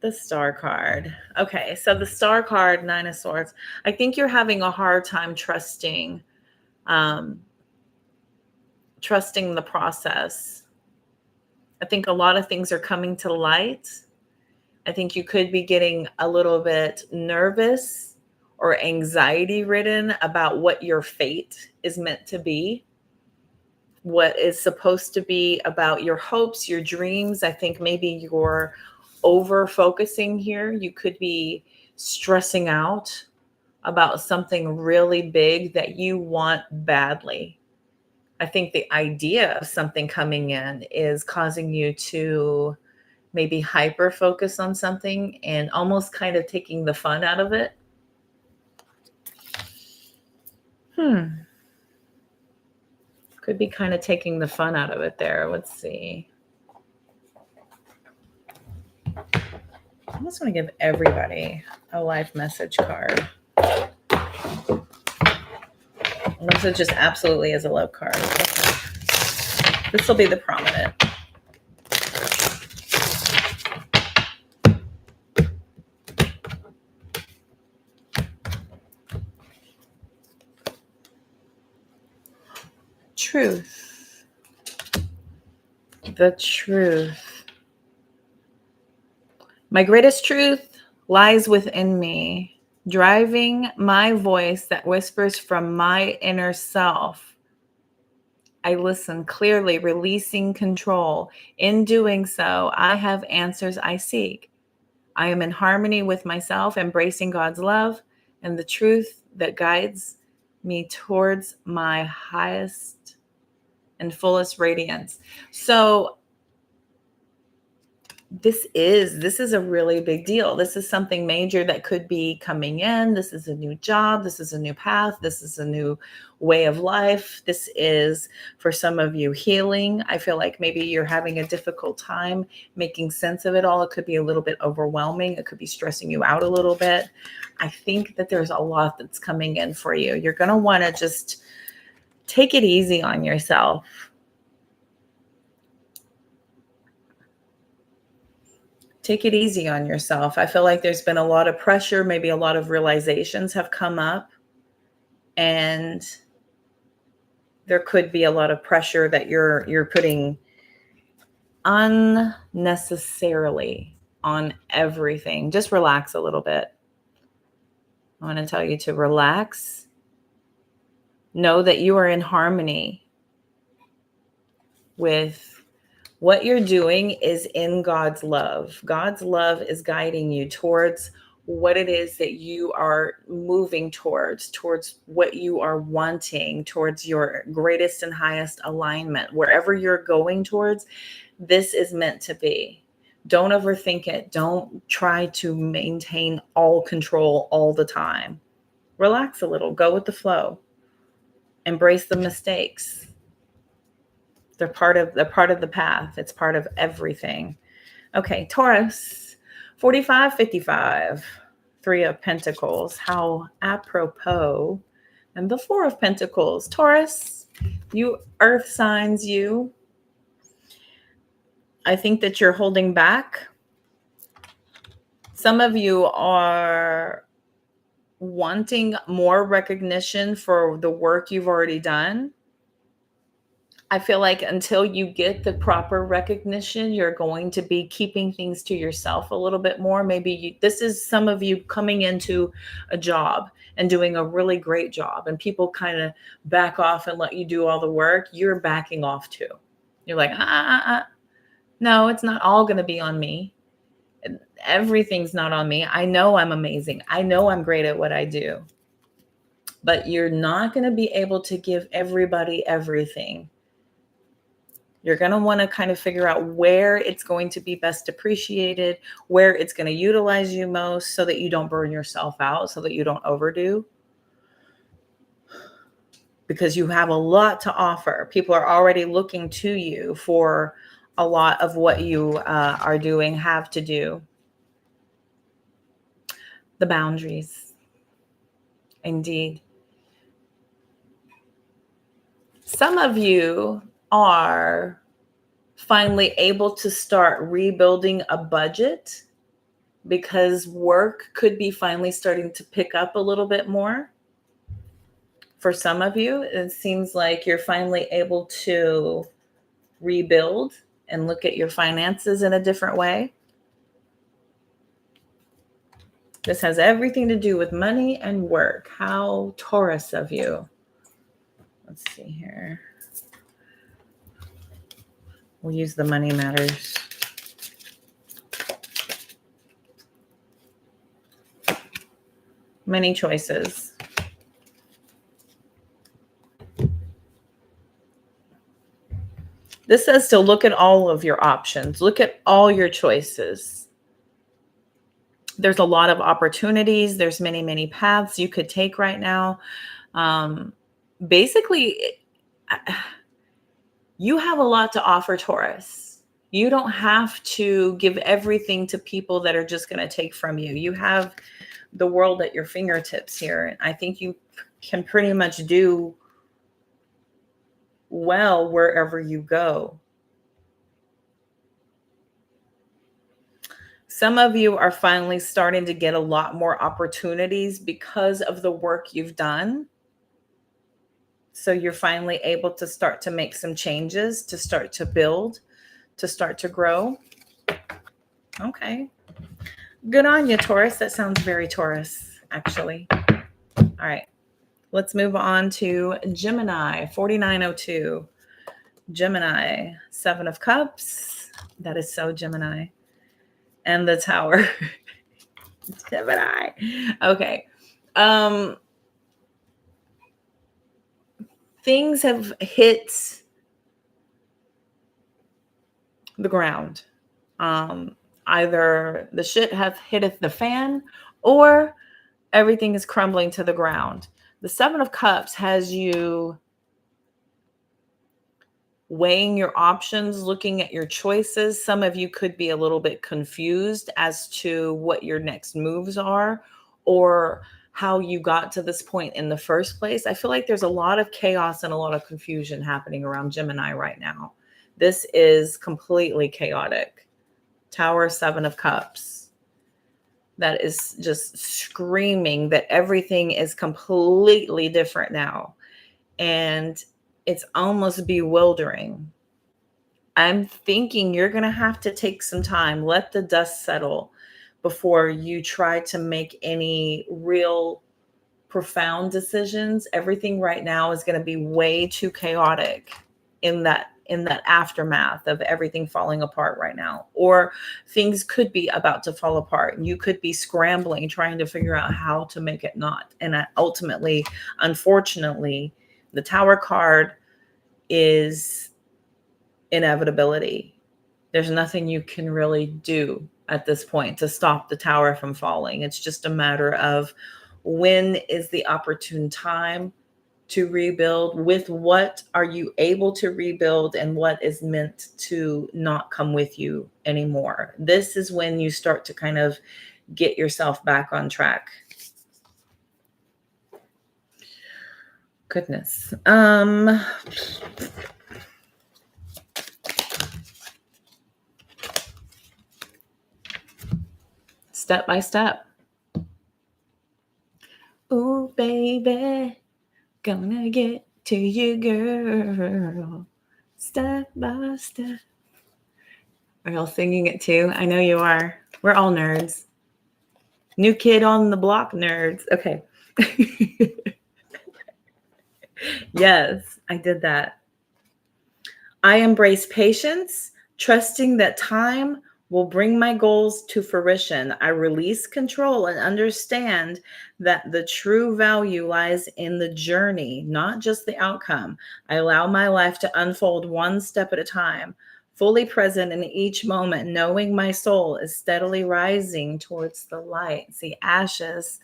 the Star card. Okay, so the Star card, 9 of Swords. I think you're having a hard time trusting the process. I think a lot of things are coming to light. I think you could be getting a little bit nervous or anxiety ridden about what your fate is meant to be, what is supposed to be about your hopes, your dreams. I think maybe you're over focusing here. You could be stressing out about something really big that you want badly. I think the idea of something coming in is causing you to maybe hyper focus on something and almost kind of taking the fun out of it. Could be kind of taking the fun out of it there. Let's see. I just want to give everybody a life message card. Unless it just absolutely is a love card. Okay. This will be the prominent. Truth. The truth. My greatest truth lies within me, driving my voice that whispers from my inner self. I listen clearly, releasing control. In doing so, I have answers I seek. I am in harmony with myself, embracing God's love and the truth that guides me towards my highest and fullest radiance. So this is a really big deal. This is something major that could be coming in. This is a new job. This is a new path. This is a new way of life. This is, for some of you, healing. I feel like maybe you're having a difficult time making sense of it all. It could be a little bit overwhelming. It could be stressing you out a little bit. I think that there's a lot that's coming in for you. You're going to want to just take it easy on yourself. Take it easy on yourself. I feel like there's been a lot of pressure, maybe a lot of realizations have come up, and there could be a lot of pressure that you're putting unnecessarily on everything. Just relax a little bit. I want to tell you to relax. Know that you are in harmony with what you're doing is in God's love. God's love is guiding you towards what it is that you are moving towards what you are wanting, towards your greatest and highest alignment. Wherever you're going towards, this is meant to be. Don't overthink it. Don't try to maintain all control all the time. Relax a little. Go with the flow. Embrace the mistakes. They're part of the path. It's part of everything. Okay, Taurus, 4555, 3 of Pentacles. How apropos. And the 4 of Pentacles. Taurus, you earth signs, you. I think that you're holding back. Some of you are wanting more recognition for the work you've already done. I feel like until you get the proper recognition, you're going to be keeping things to yourself a little bit more. Maybe this is some of you coming into a job and doing a really great job, and people kind of back off and let you do all the work. You're backing off too. You're like, no, it's not all going to be on me. Everything's not on me. I know I'm amazing. I know I'm great at what I do. But you're not going to be able to give everybody everything. You're going to want to kind of figure out where it's going to be best appreciated, where it's going to utilize you most, so that you don't burn yourself out, so that you don't overdo. Because you have a lot to offer. People are already looking to you for a lot of what you are doing, have to do. The boundaries. Indeed. Some of you are finally able to start rebuilding a budget because work could be finally starting to pick up a little bit more. For some of you, it seems like you're finally able to rebuild and look at your finances in a different way. This has everything to do with money and work. How Taurus of you. Let's see here. We'll use the money matters. Many choices. This says to look at all of your options. Look at all your choices. There's a lot of opportunities. There's many, many paths you could take right now. Basically, you have a lot to offer, Taurus. You don't have to give everything to people that are just going to take from you. You have the world at your fingertips here. I think you can pretty much do well wherever you go. Some of you are finally starting to get a lot more opportunities because of the work you've done. So you're finally able to start to make some changes, to start to build, to start to grow. Okay. Good on you, Taurus. That sounds very Taurus, actually. All right. Let's move on to Gemini, 4902. Gemini, 7 of Cups. That is so Gemini. And the Tower. Gemini. Okay. Things have hit the ground. Either the shit hath hitteth the fan, or everything is crumbling to the ground. The 7 of Cups has you weighing your options, looking at your choices. Some of you could be a little bit confused as to what your next moves are, or how you got to this point in the first place. I feel like there's a lot of chaos and a lot of confusion happening around Gemini right now. This is completely chaotic. Tower, 7 of Cups. That is just screaming that everything is completely different now. And it's almost bewildering. I'm thinking you're going to have to take some time, let the dust settle before you try to make any real profound decisions. Everything right now is going to be way too chaotic in that aftermath of everything falling apart right now. Or things could be about to fall apart and you could be scrambling trying to figure out how to make it not. And ultimately, unfortunately, the Tower card is inevitability. There's nothing you can really do at this point to stop the tower from falling. It's just a matter of when is the opportune time to rebuild, with what are you able to rebuild, and what is meant to not come with you anymore. This is when you start to kind of get yourself back on track. Goodness. Step by step. Ooh, baby, gonna get to you, girl. Step by step. Are y'all singing it too? I know you are. We're all nerds. New kid on the block nerds. Okay. Yes, I did that. I embrace patience, trusting that time will bring my goals to fruition. I release control and understand that the true value lies in the journey, not just the outcome. I allow my life to unfold one step at a time, fully present in each moment, knowing my soul is steadily rising towards the light. See, ashes,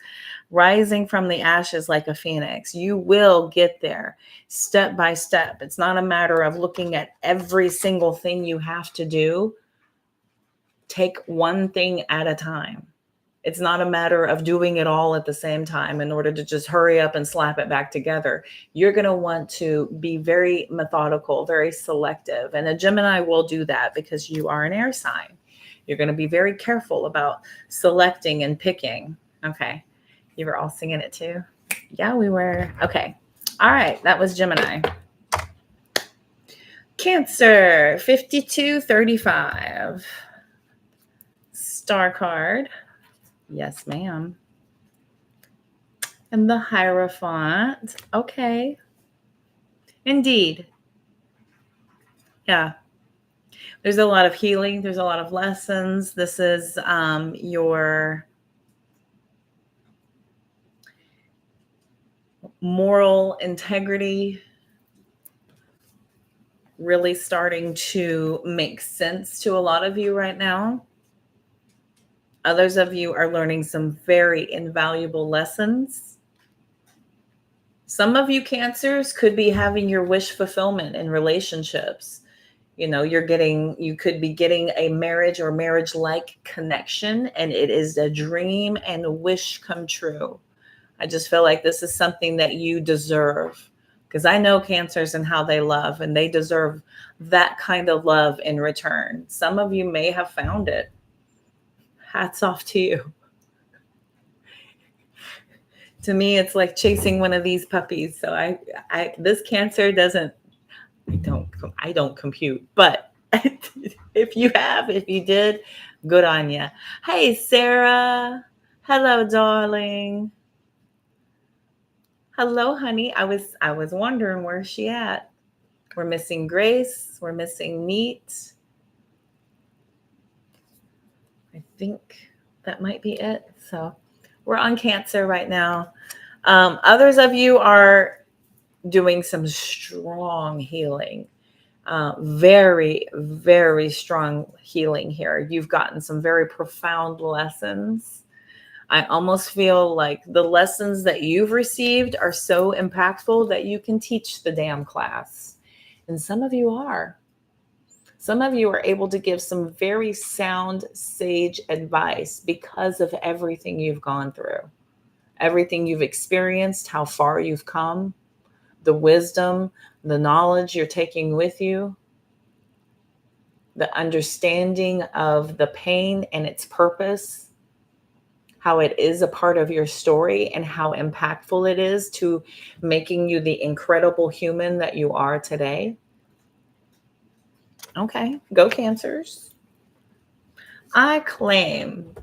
rising from the ashes like a phoenix. You will get there step by step. It's not a matter of looking at every single thing you have to do. Take one thing at a time. It's not a matter of doing it all at the same time in order to just hurry up and slap it back together. You're going to want to be very methodical, very selective. And a Gemini will do that because you are an air sign. You're going to be very careful about selecting and picking. Okay. You were all singing it too? Yeah, we were. Okay. All right. That was Gemini. Cancer, 5235. Star card. Yes, ma'am. And the Hierophant. Okay. Indeed. Yeah. There's a lot of healing. There's a lot of lessons. This is your moral integrity really starting to make sense to a lot of you right now. Others of you are learning some very invaluable lessons. Some of you Cancers could be having your wish fulfillment in relationships. You know, you could be getting a marriage or marriage-like connection, and it is a dream and a wish come true. I just feel like this is something that you deserve, because I know Cancers and how they love, and they deserve that kind of love in return. Some of you may have found it. Hats off to you. To me, it's like chasing one of these puppies. So this Cancer doesn't, I don't compute, but if you did, good on you. Hey, Sarah. Hello, darling. Hello, honey. I was wondering where's she at. We're missing Grace. We're missing Neat. I think that might be it. So we're on Cancer right now. Others of you are doing some strong healing. Very, very strong healing here. You've gotten some very profound lessons. I almost feel like the lessons that you've received are so impactful that you can teach the damn class. And some of you are. Some of you are able to give some very sound, sage advice because of everything you've gone through, everything you've experienced, how far you've come, the wisdom, the knowledge you're taking with you. the understanding of the pain and its purpose, how it is a part of your story, and how impactful it is to making you the incredible human that you are today. Okay, go Cancers. I claim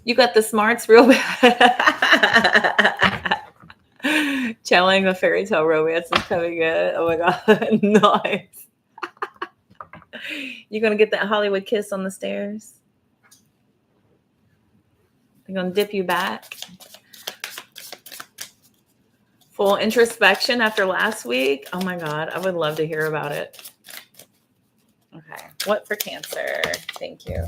you got the smarts real bad. Channeling a fairy tale romance is coming in. Oh my God, nice. You're going to get that Hollywood kiss on the stairs? They're going to dip you back? Full introspection after last week? Oh my God, I would love to hear about it. Okay, what for Cancer? Thank you.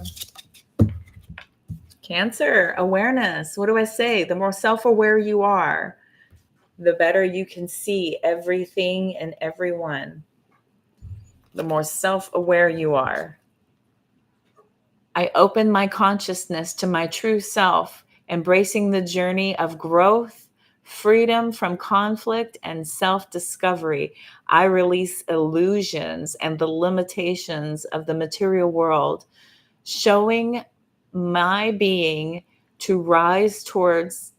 Cancer, awareness. What do I say? The more self-aware you are, the better you can see everything and everyone. The more self-aware you are. I open my consciousness to my true self, embracing the journey of growth, freedom from conflict, and self-discovery. I release illusions and the limitations of the material world, showing my being to rise towards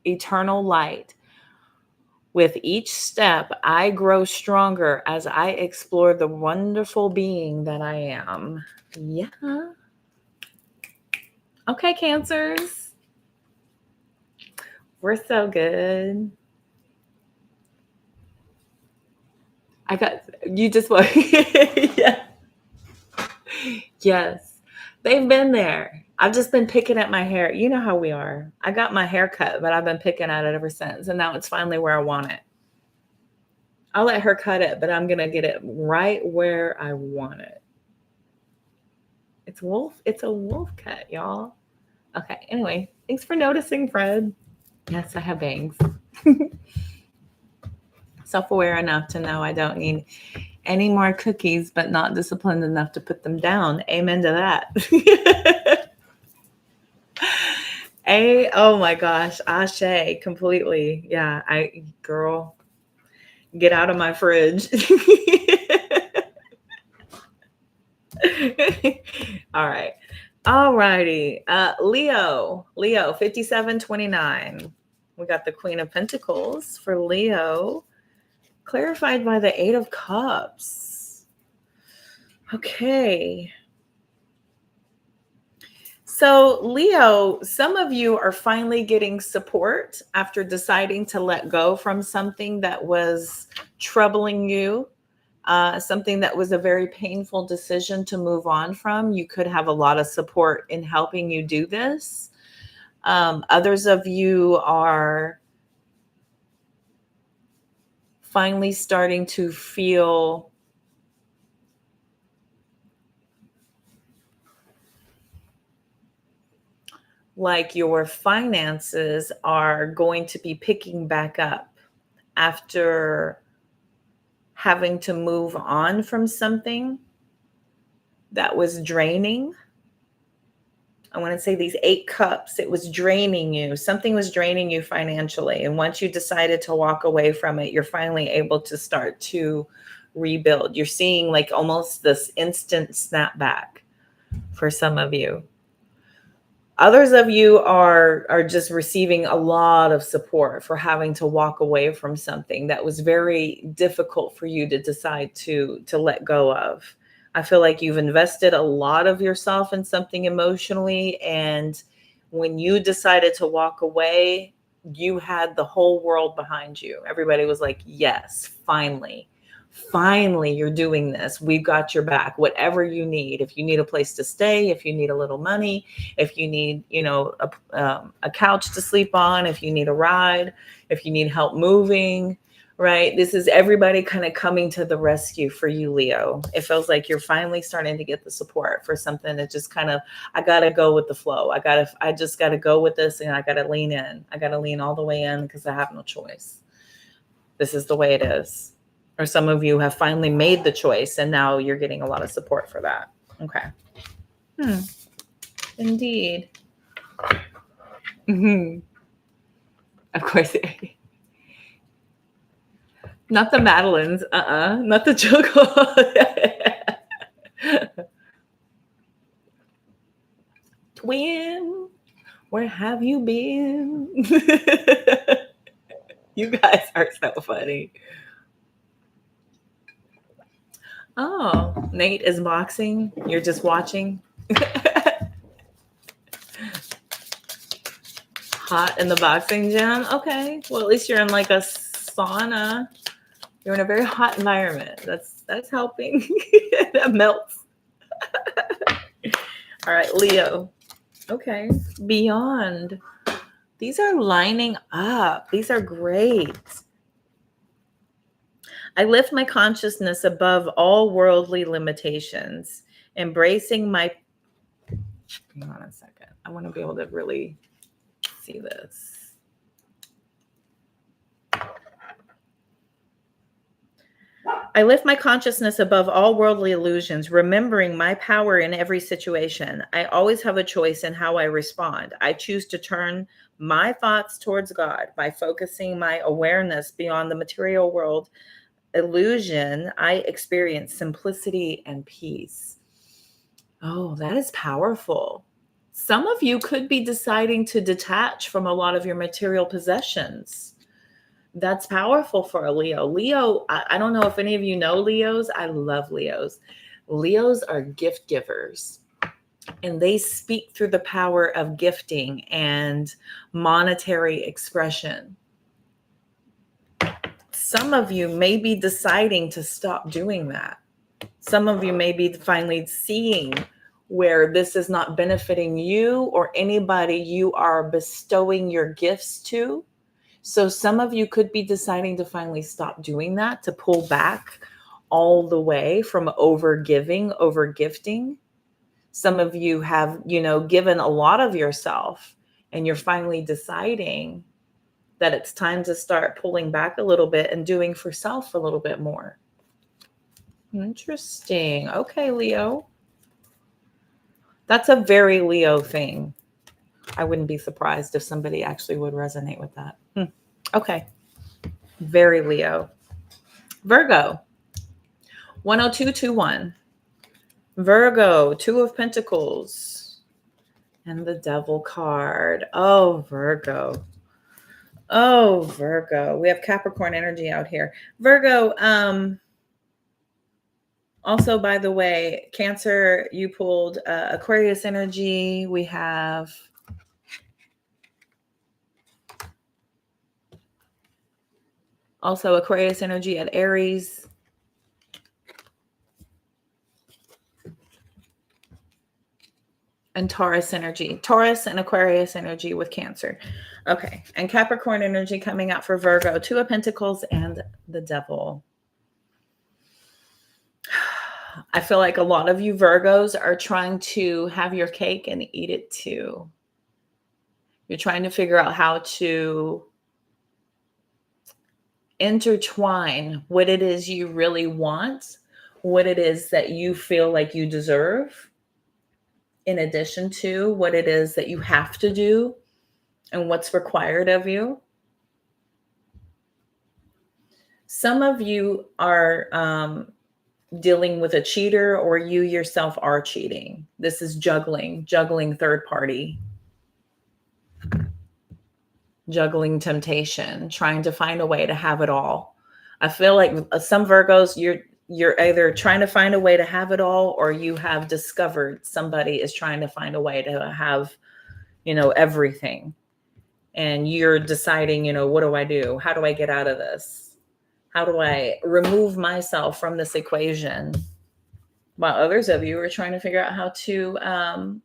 eternal light. With each step, I grow stronger as I explore the wonderful being that I am. Yeah. Okay, Cancers. We're so good. I got, you just want, yeah. Yes. They've been there. I've just been picking at my hair. You know how we are. I got my hair cut, but I've been picking at it ever since. And now it's finally where I want it. I'll let her cut it, but I'm going to get it right where I want it. It's a wolf cut, y'all. Okay. Anyway, thanks for noticing, Fred. Yes, I have bangs. Self-aware enough to know I don't need any more cookies, but not disciplined enough to put them down. Amen to that. Oh my gosh, Ashe, completely. Yeah, girl, get out of my fridge. All right. All righty. Leo, 5729. We got the Queen of Pentacles for Leo, clarified by the Eight of Cups. Okay. So, Leo, some of you are finally getting support after deciding to let go from something that was troubling you, something that was a very painful decision to move on from. You could have a lot of support in helping you do this. Others of you are finally starting to feel like your finances are going to be picking back up after having to move on from something that was draining. I want to say these 8 cups, it was draining you. Something was draining you financially. And once you decided to walk away from it, you're finally able to start to rebuild. You're seeing like almost this instant snapback for some of you. Others of you are just receiving a lot of support for having to walk away from something that was very difficult for you to decide to let go of. I feel like you've invested a lot of yourself in something emotionally, and when you decided to walk away, you had the whole world behind you. Everybody was like, yes, finally you're doing this. We've got your back, whatever you need. If you need a place to stay, if you need a little money, if you need, a couch to sleep on, if you need a ride, if you need help moving, right? This is everybody kind of coming to the rescue for you, Leo. It feels like you're finally starting to get the support for something that just kind of, I got to go with the flow. I just got to go with this, and I got to lean in. I got to lean all the way in because I have no choice. This is the way it is. Or some of you have finally made the choice, and now you're getting a lot of support for that. Okay. Indeed. Mm-hmm. Of course. Not the Madeleines. Not the chocolate. Twin, where have you been? You guys are so funny. Oh, Nate is boxing. You're just watching. Hot in the boxing gym. Okay. Well, at least you're in like a sauna. You're in a very hot environment. That's helping. That melts. All right, Leo. Okay. Beyond. These are lining up. These are great. I lift my consciousness above all worldly limitations, embracing my. Hang on a second. I want to be able to really see this. I lift my consciousness above all worldly illusions, remembering my power in every situation. I always have a choice in how I respond. I choose to turn my thoughts towards God by focusing my awareness beyond the material world illusion. I experience simplicity and peace. Oh, that is powerful. Some of you could be deciding to detach from a lot of your material possessions. That's powerful for a Leo. Leo, I don't know if any of you know Leos. I love Leos. Leos are gift givers, and they speak through the power of gifting and monetary expression. Some of you may be deciding to stop doing that. Some of you may be finally seeing where this is not benefiting you or anybody you are bestowing your gifts to. So some of you could be deciding to finally stop doing that, to pull back all the way from over giving, over gifting. Some of you have, given a lot of yourself, and you're finally deciding that it's time to start pulling back a little bit and doing for self a little bit more. Interesting. Okay, Leo. That's a very Leo thing. I wouldn't be surprised if somebody actually would resonate with that. Okay. Very Leo. Virgo. 10221. Virgo, 2 of Pentacles. And the Devil card. Oh, Virgo. Oh, Virgo. We have Capricorn energy out here. Virgo, also, by the way, Cancer, you pulled Aquarius energy. We have also Aquarius energy at Aries. And Taurus energy. Taurus and Aquarius energy with Cancer. Okay. And Capricorn energy coming out for Virgo. 2 of Pentacles and the Devil. I feel like a lot of you Virgos are trying to have your cake and eat it too. You're trying to figure out how to intertwine what it is you really want, what it is that you feel like you deserve, in addition to what it is that you have to do and what's required of you. Some of you are dealing with a cheater, or you yourself are cheating. This is juggling third party, juggling temptation, trying to find a way to have it all. I feel like some Virgos, you're either trying to find a way to have it all, or you have discovered somebody is trying to find a way to have, everything. And you're deciding, what do I do? How do I get out of this? How do I remove myself from this equation? While others of you are trying to figure out how to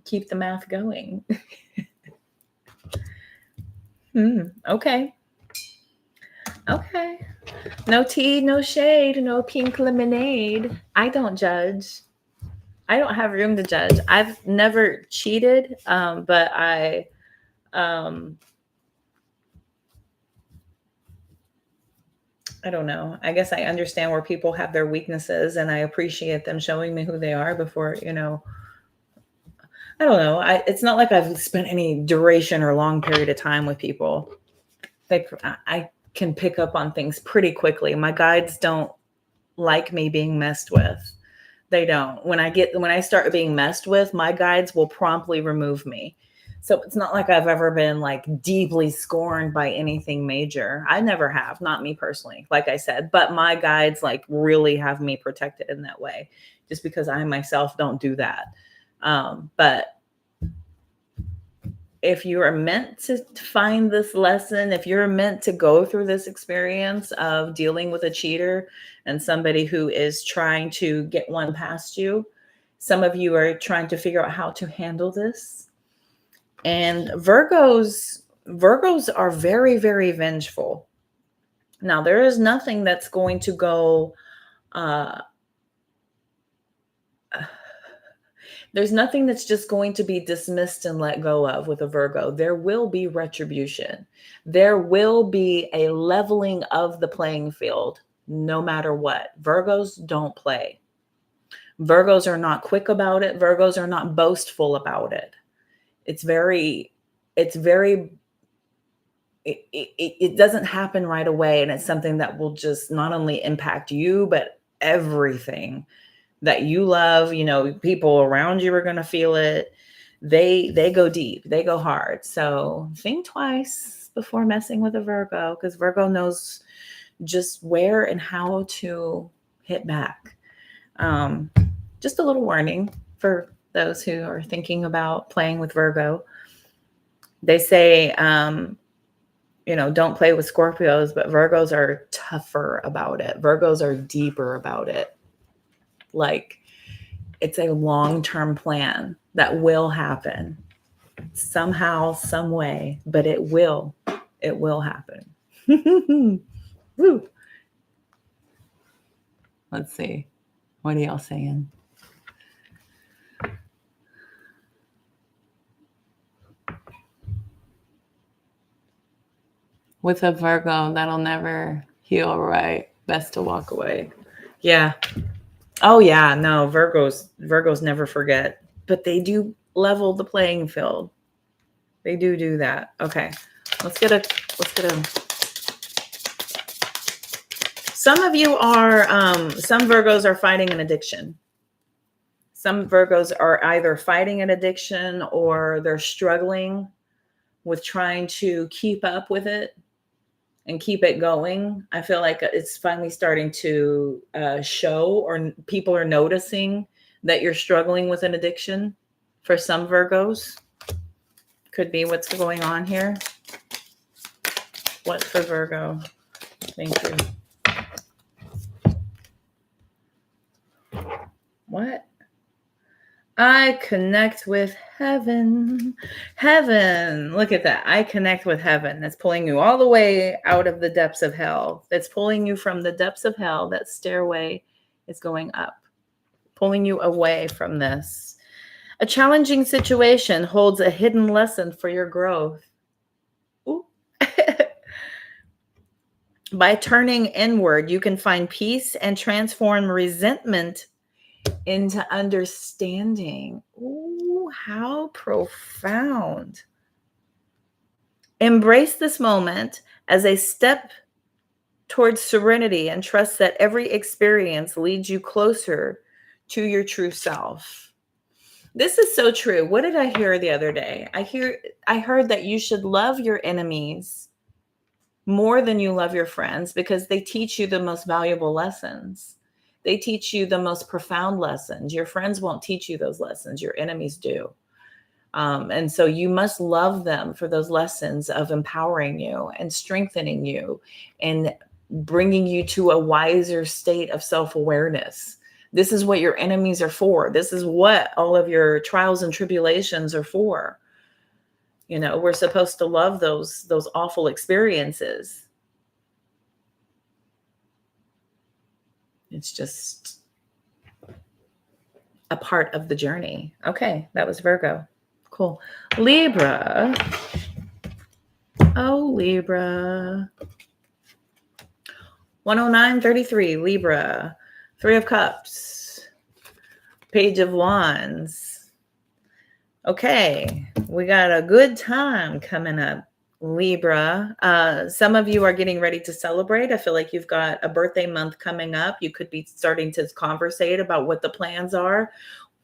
keep the math going. Okay. Okay. No tea, no shade, no pink lemonade. I don't judge. I don't have room to judge. I've never cheated, but I don't know. I guess I understand where people have their weaknesses, and I appreciate them showing me who they are before, I don't know. It's not like I've spent any duration or long period of time with people. I can pick up on things pretty quickly. My guides don't like me being messed with. They don't. When I start being messed with, my guides will promptly remove me. So it's not like I've ever been like deeply scorned by anything major. I never have, not me personally, like I said, but my guides like really have me protected in that way, just because I myself don't do that. But if you are meant to find this lesson, if you're meant to go through this experience of dealing with a cheater and somebody who is trying to get one past you, some of you are trying to figure out how to handle this. And Virgos are very, very vengeful. Now, there is nothing that's going to go, there's nothing that's just going to be dismissed and let go of with a Virgo. There will be retribution. There will be a leveling of the playing field, no matter what. Virgos don't play. Virgos are not quick about it. Virgos are not boastful about it. It doesn't happen right away. And it's something that will just not only impact you, but everything that you love. You know, people around you are going to feel it. They go deep, they go hard. So think twice before messing with a Virgo, because Virgo knows just where and how to hit back. Just a little warning for those who are thinking about playing with Virgo. They say, don't play with Scorpios, but Virgos are tougher about it. Virgos are deeper about it. Like, it's a long-term plan that will happen somehow, some way, but it will happen. Woo. Let's see. What are y'all saying? With a Virgo, that'll never heal right. Best to walk away. Yeah. Oh yeah, no, Virgos never forget, but they do level the playing field. They do that. Okay. Let's get a Some of you are some Virgos are fighting an addiction. Some Virgos are either fighting an addiction or they're struggling with trying to keep up with it and keep it going. I feel like it's finally starting to show, or people are noticing that you're struggling with an addiction. For some Virgos, could be what's going on here. What for Virgo? Thank you. What? I connect with heaven. Heaven. Look at that. I connect with heaven. That's pulling you all the way out of the depths of hell. That's pulling you from the depths of hell. That stairway is going up, pulling you away from this. A challenging situation holds a hidden lesson for your growth. Ooh. By turning inward, you can find peace and transform resentment into understanding. Ooh, how profound. Embrace this moment as a step towards serenity and trust that every experience leads you closer to your true self. This is so true. What did I hear the other day? I heard that you should love your enemies more than you love your friends, because they teach you the most valuable lessons. They teach you the most profound lessons. Your friends won't teach you those lessons. Your enemies do. And so you must love them for those lessons of empowering you and strengthening you and bringing you to a wiser state of self-awareness. This is what your enemies are for. This is what all of your trials and tribulations are for. You know, we're supposed to love those awful experiences. It's just a part of the journey. Okay, that was Virgo. Cool. Libra. Oh, Libra. 109.33, Libra. 3 of Cups. Page of Wands. Okay, we got a good time coming up. Libra. Some of you are getting ready to celebrate. I feel like you've got a birthday month coming up. You could be starting to conversate about what the plans are.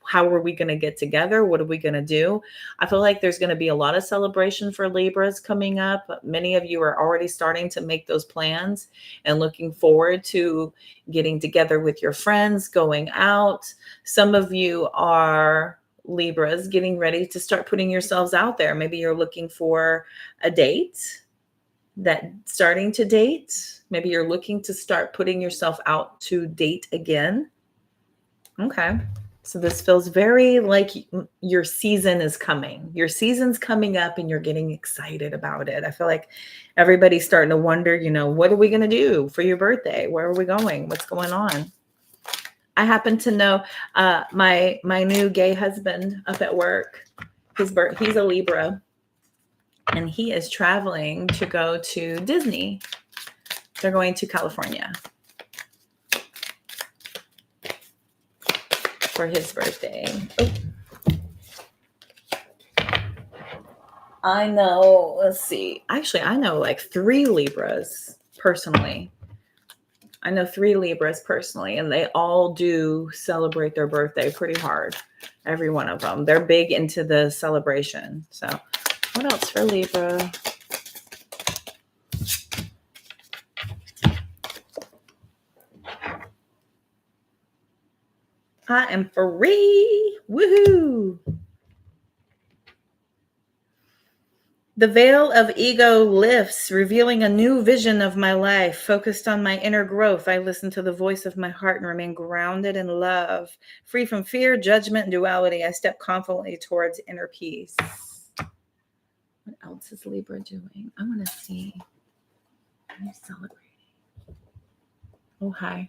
How are we going to get together? What are we going to do? I feel like there's going to be a lot of celebration for Libras coming up. Many of you are already starting to make those plans and looking forward to getting together with your friends, going out. Some of you are Libras getting ready to start putting yourselves out there. Maybe you're looking for a date, that starting to date. Maybe you're looking to start putting yourself out to date again. Okay. So this feels very like your season is coming. Your season's coming up and you're getting excited about it. I feel like everybody's starting to wonder, what are we going to do for your birthday? Where are we going? What's going on? I happen to know my new gay husband up at work. He's a Libra, and he is traveling to go to Disney. They're going to California for his birthday. Oh. I know, let's see. Actually, I know like 3 Libras personally. And they all do celebrate their birthday pretty hard. Every one of them. They're big into the celebration. So what else for Libra? I am free. Woohoo. The veil of ego lifts, revealing a new vision of my life. Focused on my inner growth, I listen to the voice of my heart and remain grounded in love. Free from fear, judgment, and duality, I step confidently towards inner peace. What else is Libra doing? I want to see. I'm celebrating. Oh, hi.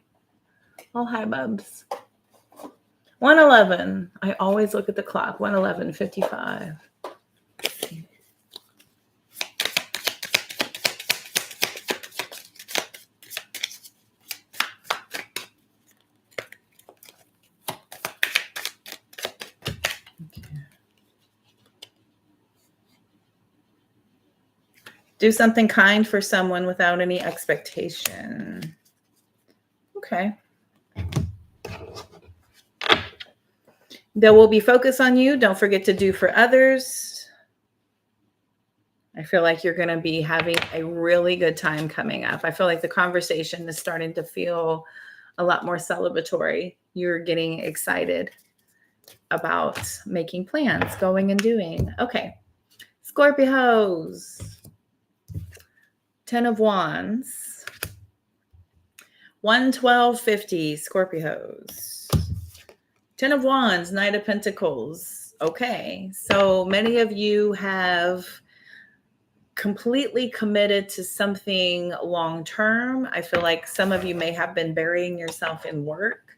Oh, hi, bubs. 1:11. I always look at the clock. 1:11:55. Do something kind for someone without any expectation. Okay. There will be focus on you. Don't forget to do for others. I feel like you're going to be having a really good time coming up. I feel like the conversation is starting to feel a lot more celebratory. You're getting excited about making plans, going and doing. Okay. Scorpios. 10 of Wands. 1:12:50. Scorpios. 10 of Wands, Knight of Pentacles. Okay. So many of you have completely committed to something long-term. I feel like some of you may have been burying yourself in work.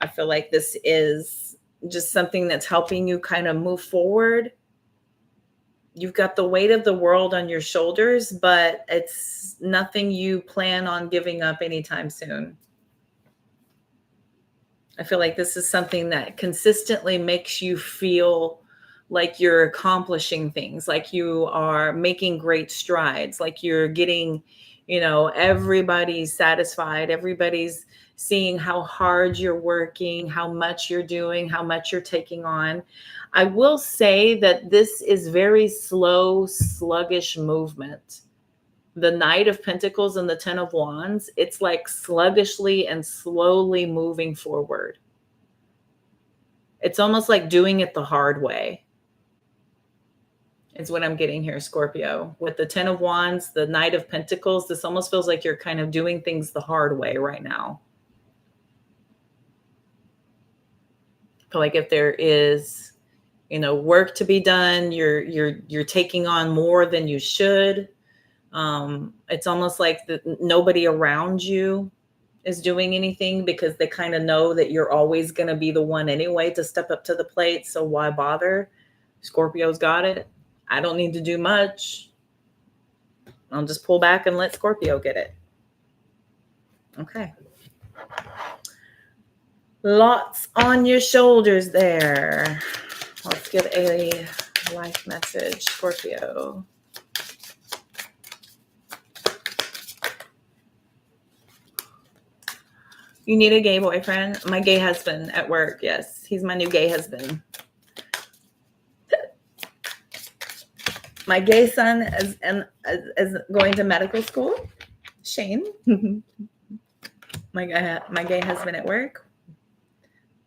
I feel like this is just something that's helping you kind of move forward. You've got the weight of the world on your shoulders, but it's nothing you plan on giving up anytime soon. I feel like this is something that consistently makes you feel like you're accomplishing things, like you are making great strides, like you're getting, everybody's satisfied. Everybody's seeing how hard you're working, how much you're doing, how much you're taking on. I will say that this is very slow, sluggish movement. The Knight of Pentacles and the 10 of Wands, it's like sluggishly and slowly moving forward. It's almost like doing it the hard way. Is what I'm getting here, Scorpio. With the 10 of Wands, the Knight of Pentacles, this almost feels like you're kind of doing things the hard way right now. I feel like if there is, work to be done, you're taking on more than you should. It's almost like nobody around you is doing anything because they kind of know that you're always going to be the one anyway to step up to the plate. So why bother? Scorpio's got it. I don't need to do much. I'll just pull back and let Scorpio get it. Okay. Lots on your shoulders there. Let's get a life message, Scorpio. You need a gay boyfriend? My gay husband at work. Yes, he's my new gay husband. My gay son is going to medical school. Shane. my gay husband at work.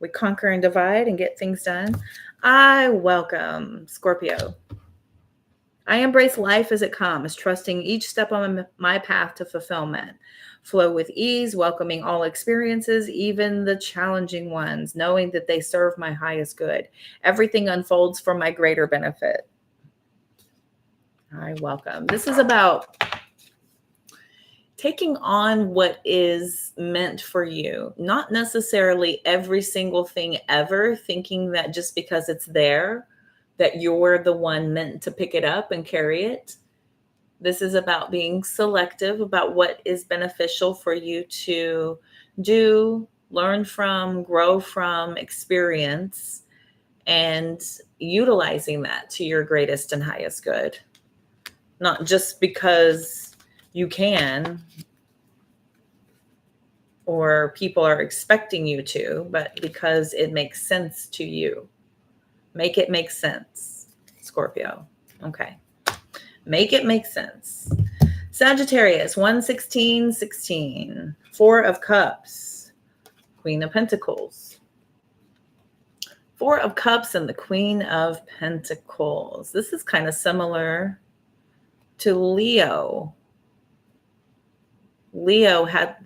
We conquer and divide and get things done. I welcome Scorpio. I embrace life as it comes, trusting each step on my path to fulfillment. Flow with ease, welcoming all experiences, even the challenging ones, knowing that they serve my highest good. Everything unfolds for my greater benefit. I welcome. This is about taking on what is meant for you, not necessarily every single thing ever, thinking that just because it's there, that you're the one meant to pick it up and carry it. This is about being selective about what is beneficial for you to do, learn from, grow from, experience, and utilizing that to your greatest and highest good. Not just because you can or people are expecting you to, but because it makes sense to you. Make it make sense, Scorpio. Okay. Make it make sense. Sagittarius, 116, 4 of Cups, Queen of Pentacles. 4 of Cups and the Queen of Pentacles. This is kind of similar to Leo. Leo had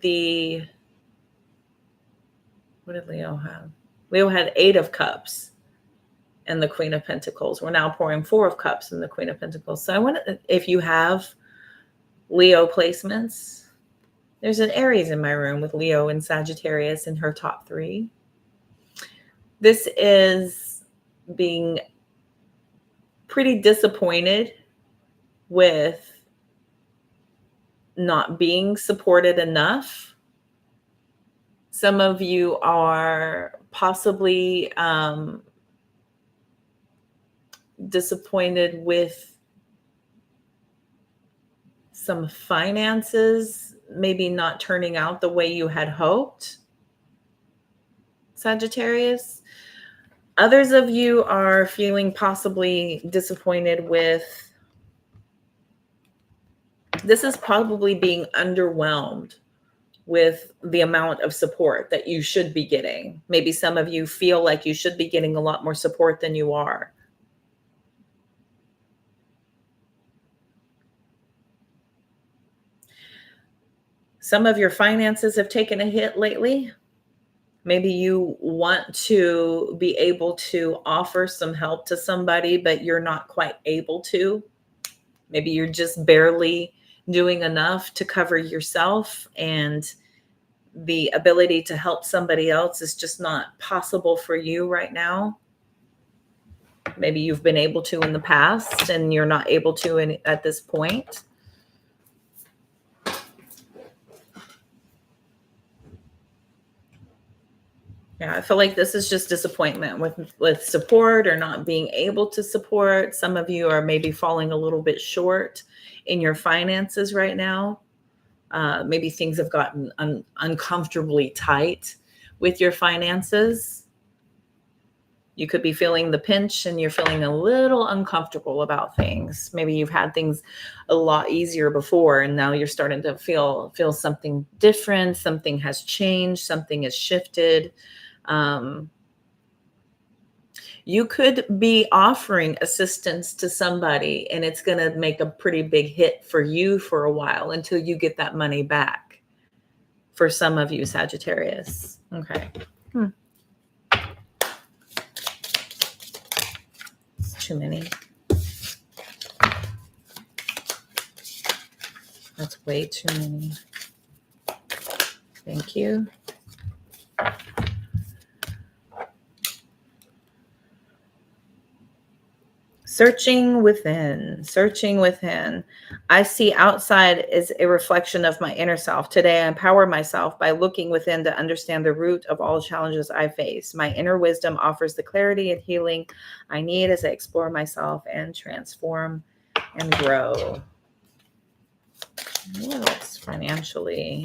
what did Leo have? Leo had 8 of Cups and the Queen of Pentacles. We're now pouring 4 of Cups and the Queen of Pentacles. So I want to, if you have Leo placements, there's an Aries in my room with Leo and Sagittarius in her top 3. This is being pretty disappointed with not being supported enough. Some of you are possibly disappointed with some finances, maybe not turning out the way you had hoped, Sagittarius. Others of you are feeling possibly disappointed with, this is probably being underwhelmed with the amount of support that you should be getting. Maybe some of you feel like you should be getting a lot more support than you are. Some of your finances have taken a hit lately. Maybe you want to be able to offer some help to somebody, but you're not quite able to. Maybe you're just barely doing enough to cover yourself, and the ability to help somebody else is just not possible for you right now. Maybe you've been able to in the past and you're not able to at this point. Yeah, I feel like this is just disappointment with support or not being able to support. Some of you are maybe falling a little bit short in your finances right now. Maybe things have gotten uncomfortably tight with your finances. You could be feeling the pinch and you're feeling a little uncomfortable about things. Maybe you've had things a lot easier before and now you're starting to feel something different. Something has changed. Something has shifted. You could be offering assistance to somebody and it's going to make a pretty big hit for you for a while until you get that money back. For some of you, Sagittarius. Okay. It's too many. That's way too many. Thank you. Searching within, searching within. I see outside is a reflection of my inner self. Today, I empower myself by looking within to understand the root of all challenges I face. My inner wisdom offers the clarity and healing I need as I explore myself and transform and grow. What else financially?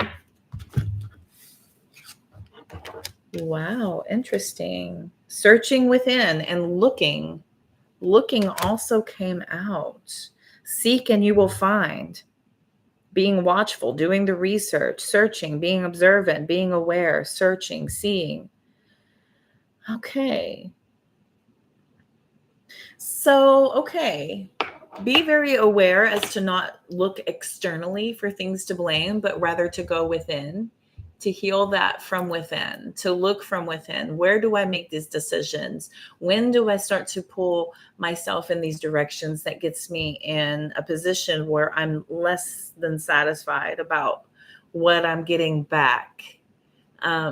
Wow, interesting. Searching within and looking. Looking also came out. Seek and you will find. Being watchful, doing the research, searching, being observant, being aware, searching, seeing. Okay. So, okay. Be very aware as to not look externally for things to blame, but rather to go within, to heal that from within, to look from within. Where do I make these decisions? When do I start to pull myself in these directions that gets me in a position where I'm less than satisfied about what I'm getting back?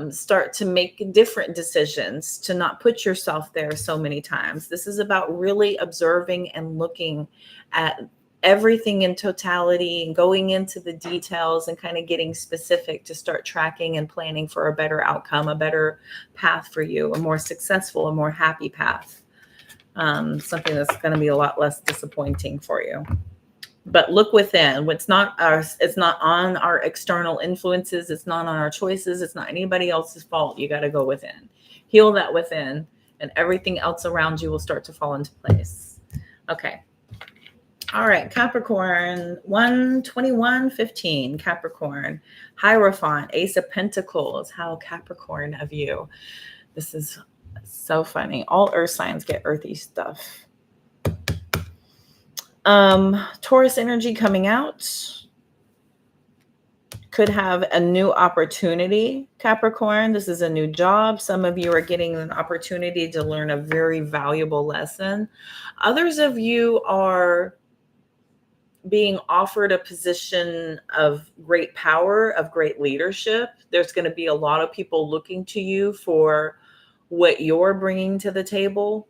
Start to make different decisions, to not put yourself there so many times. This is about really observing and looking at everything in totality and going into the details and kind of getting specific to start tracking and planning for a better outcome, a better path for you, a more successful, a more happy path. Something that's going to be a lot less disappointing for you. But look within. It's not on our external influences. It's not on our choices. It's not anybody else's fault. You got to go within, heal that within, and everything else around you will start to fall into place. Okay. All right. Capricorn 121:15. Capricorn, Hierophant, Ace of Pentacles. How Capricorn of you. This is so funny. All earth signs get earthy stuff. Taurus energy coming out. Could have a new opportunity, Capricorn. This is a new job. Some of you are getting an opportunity to learn a very valuable lesson. Others of you are being offered a position of great power, of great leadership. There's going to be a lot of people looking to you for what you're bringing to the table.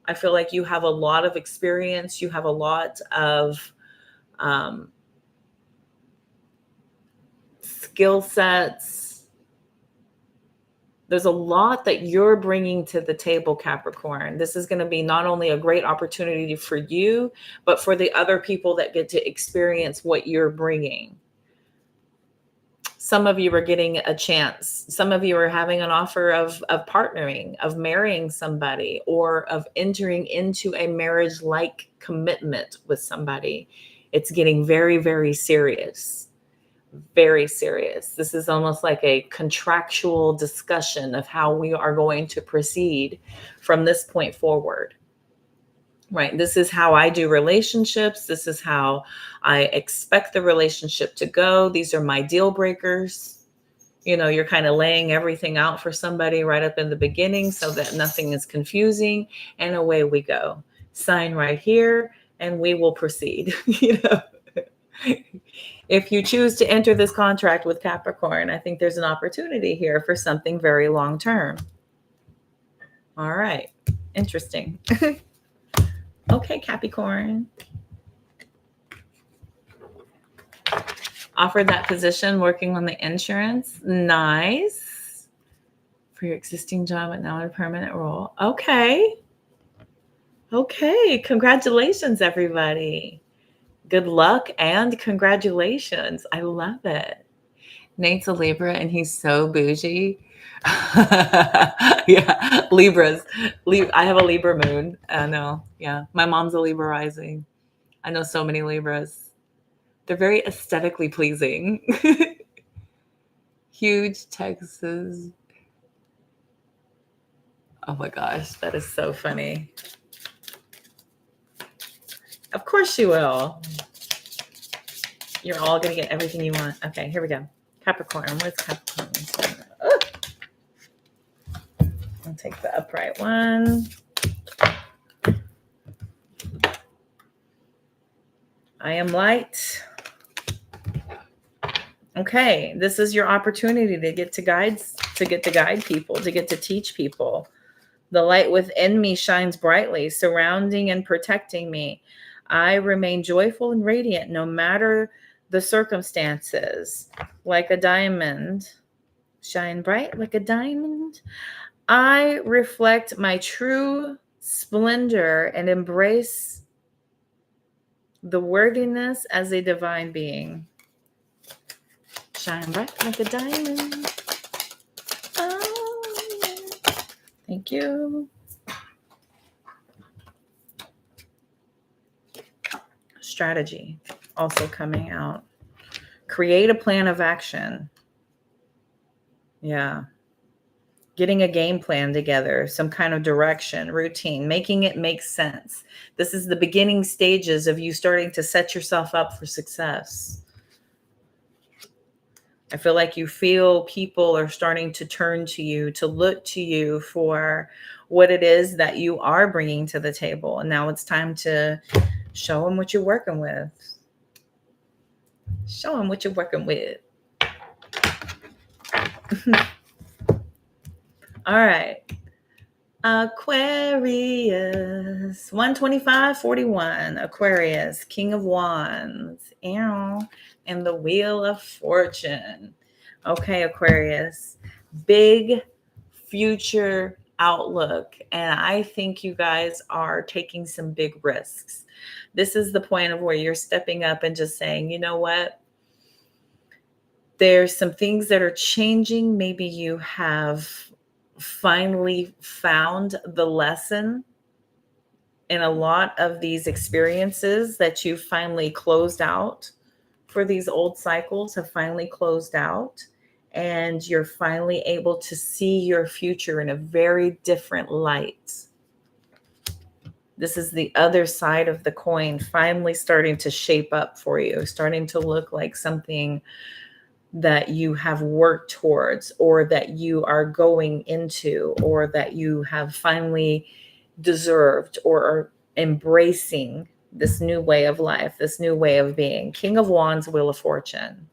I feel like you have a lot of experience. You have a lot of skill sets. There's a lot that you're bringing to the table, Capricorn. This is going to be not only a great opportunity for you, but for the other people that get to experience what you're bringing. Some of you are getting a chance. Some of you are having an offer of partnering, of marrying somebody, or of entering into a marriage-like commitment with somebody. It's getting very, very serious. Very serious. This is almost like a contractual discussion of how we are going to proceed from this point forward. Right. This is how I do relationships. This is how I expect the relationship to go. These are my deal breakers. You know, you're kind of laying everything out for somebody right up in the beginning so that nothing is confusing. And away we go. Sign right here and we will proceed. You know, if you choose to enter this contract with Capricorn, I think there's an opportunity here for something very long term. All right. Interesting. Okay, Capricorn. Offered that position working on the insurance. Nice. For your existing job, but now in a permanent role. Okay. Okay. Congratulations, everybody. Good luck and congratulations. I love it. Nate's a Libra and he's so bougie. Yeah, Libras. I have a Libra moon. No, yeah. My mom's a Libra rising. I know so many Libras. They're very aesthetically pleasing. Huge Texas. Oh my gosh, that is so funny. Of course you will. You're all going to get everything you want. Okay, here we go. Capricorn. Where's Capricorn? Oh. I'll take the upright one. I am light. Okay, this is your opportunity to get to guide people, to get to teach people. The light within me shines brightly, surrounding and protecting me. I remain joyful and radiant no matter the circumstances. Like a diamond, shine bright like a diamond. I reflect my true splendor and embrace the worthiness as a divine being. Shine bright like a diamond. Oh. Thank you. Strategy also coming out. Create a plan of action. Yeah. Getting a game plan together, some kind of direction, routine, making it make sense. This is the beginning stages of you starting to set yourself up for success. I feel like you feel people are starting to turn to you, to look to you for what it is that you are bringing to the table. And now it's time to show them what you're working with. Show them what you're working with. All right. Aquarius, 12541. Aquarius, King of Wands. Ow. And the Wheel of Fortune. Okay, Aquarius. Big future outlook. And I think you guys are taking some big risks. This is the point of where you're stepping up and just saying, you know what? There's some things that are changing. Maybe you have finally found the lesson in a lot of these experiences that you finally closed out for these old cycles have finally closed out, and you're finally able to see your future in a very different light. This is the other side of the coin finally starting to shape up for you, starting to look like something that you have worked towards, or that you are going into, or that you have finally deserved or are embracing this new way of life, this new way of being. King of Wands, Wheel of Fortune.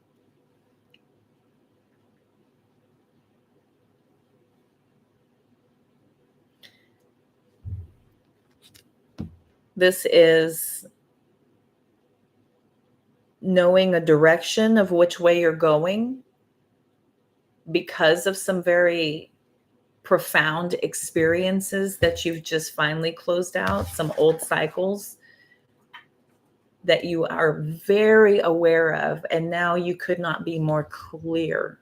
This is knowing a direction of which way you're going because of some very profound experiences that you've just finally closed out, some old cycles that you are very aware of, and now you could not be more clear.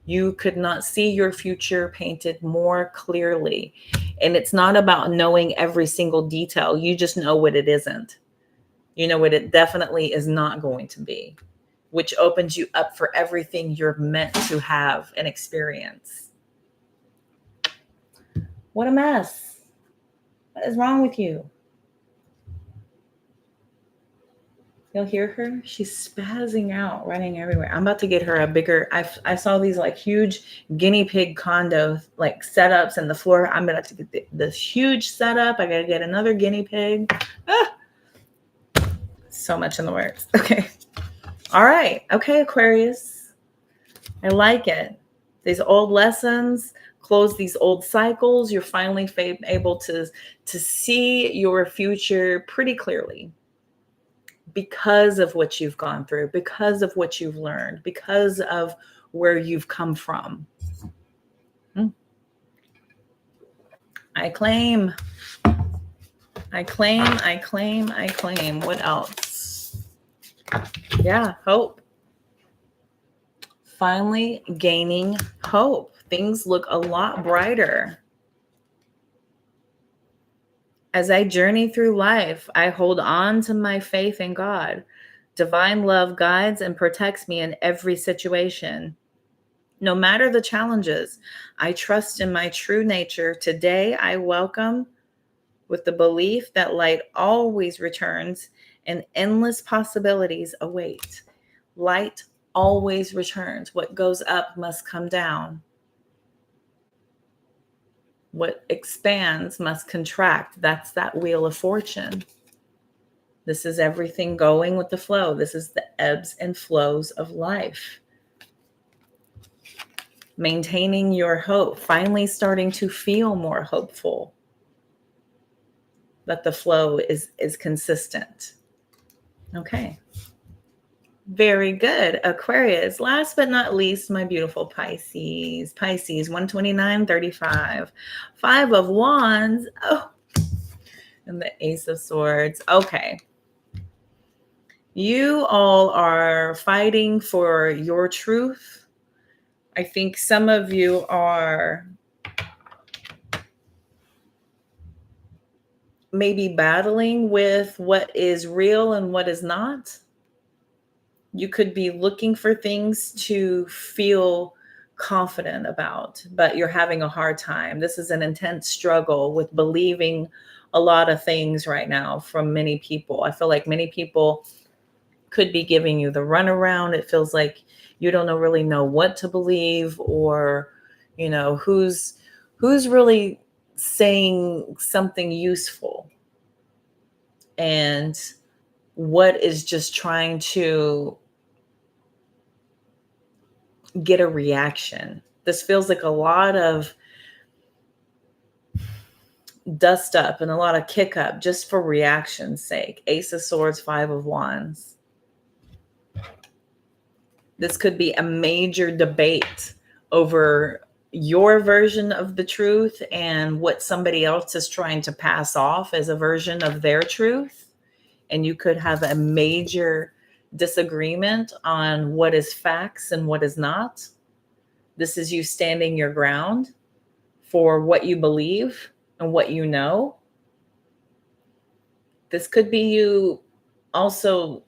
You could not see your future painted more clearly. And it's not about knowing every single detail. You just know what it isn't. You know what it definitely is not going to be, which opens you up for everything you're meant to have and experience. What a mess. What is wrong with you? You'll hear her. She's spazzing out, running everywhere. I'm about to get her a bigger. I saw these like huge guinea pig condo like setups in the floor. I'm about to get this huge setup. I got to get another guinea pig. So much in the works. Okay. All right. Okay, Aquarius. I like it. These old lessons, close these old cycles. You're finally able to see your future pretty clearly, because of what you've gone through, because of what you've learned, because of where you've come from. I claim. What else? Yeah, hope. Finally gaining hope. Things look a lot brighter. As I journey through life, I hold on to my faith in God. Divine love guides and protects me in every situation. No matter the challenges, I trust in my true nature. Today, I welcome with the belief that light always returns and endless possibilities await. Light always returns. What goes up must come down. What expands must contract. That's that Wheel of Fortune. This is everything going with the flow. This is the ebbs and flows of life. Maintaining your hope, finally starting to feel more hopeful that the flow is consistent. Okay. Very good, Aquarius. Last but not least, my beautiful Pisces. Pisces, 129.35. 5 of Wands. Oh, and the Ace of Swords. Okay. You all are fighting for your truth. I think some of you are maybe battling with what is real and what is not. You could be looking for things to feel confident about, but you're having a hard time. This is an intense struggle with believing a lot of things right now from many people. I feel like many people could be giving you the runaround. It feels like you don't really know what to believe, or who's really saying something useful, and what is just trying to get a reaction. This feels like a lot of dust up and a lot of kick up just for reaction's sake. Ace of Swords, Five of Wands. This could be a major debate over your version of the truth and what somebody else is trying to pass off as a version of their truth. And you could have a major disagreement on what is facts and what is not. This is you standing your ground for what you believe and what you know. This could be you also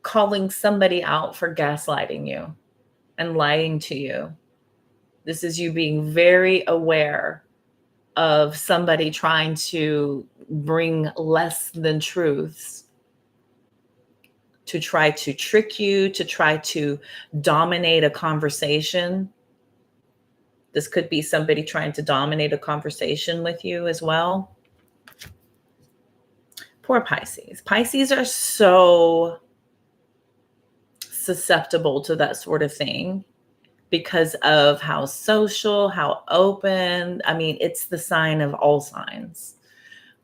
calling somebody out for gaslighting you and lying to you. This is you being very aware of somebody trying to bring less than truths, to try to trick you, to try to dominate a conversation. This could be somebody trying to dominate a conversation with you as well. Poor Pisces. Pisces are so susceptible to that sort of thing because of how social, how open. I mean, it's the sign of all signs.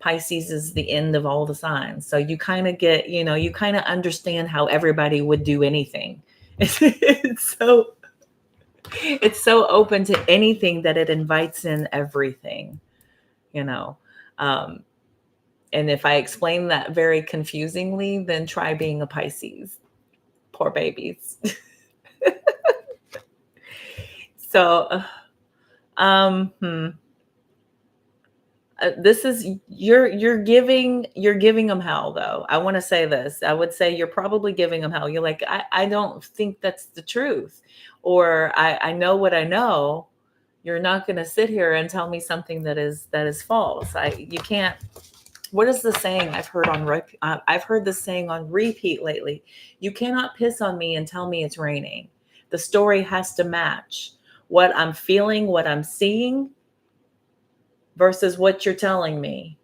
Pisces is the end of all the signs. So you kind of get, you kind of understand how everybody would do anything. It's so open to anything that it invites in everything, and if I explain that very confusingly, then try being a Pisces. Poor babies. So, this is you're giving them hell, though. I want to say this. I would say you're probably giving them hell. You're like, I don't think that's the truth, or I know what I know. You're not going to sit here and tell me something that is false. You can't. What is the saying I've heard I've heard this saying on repeat lately? You cannot piss on me and tell me it's raining. The story has to match what I'm feeling, what I'm seeing, versus what you're telling me.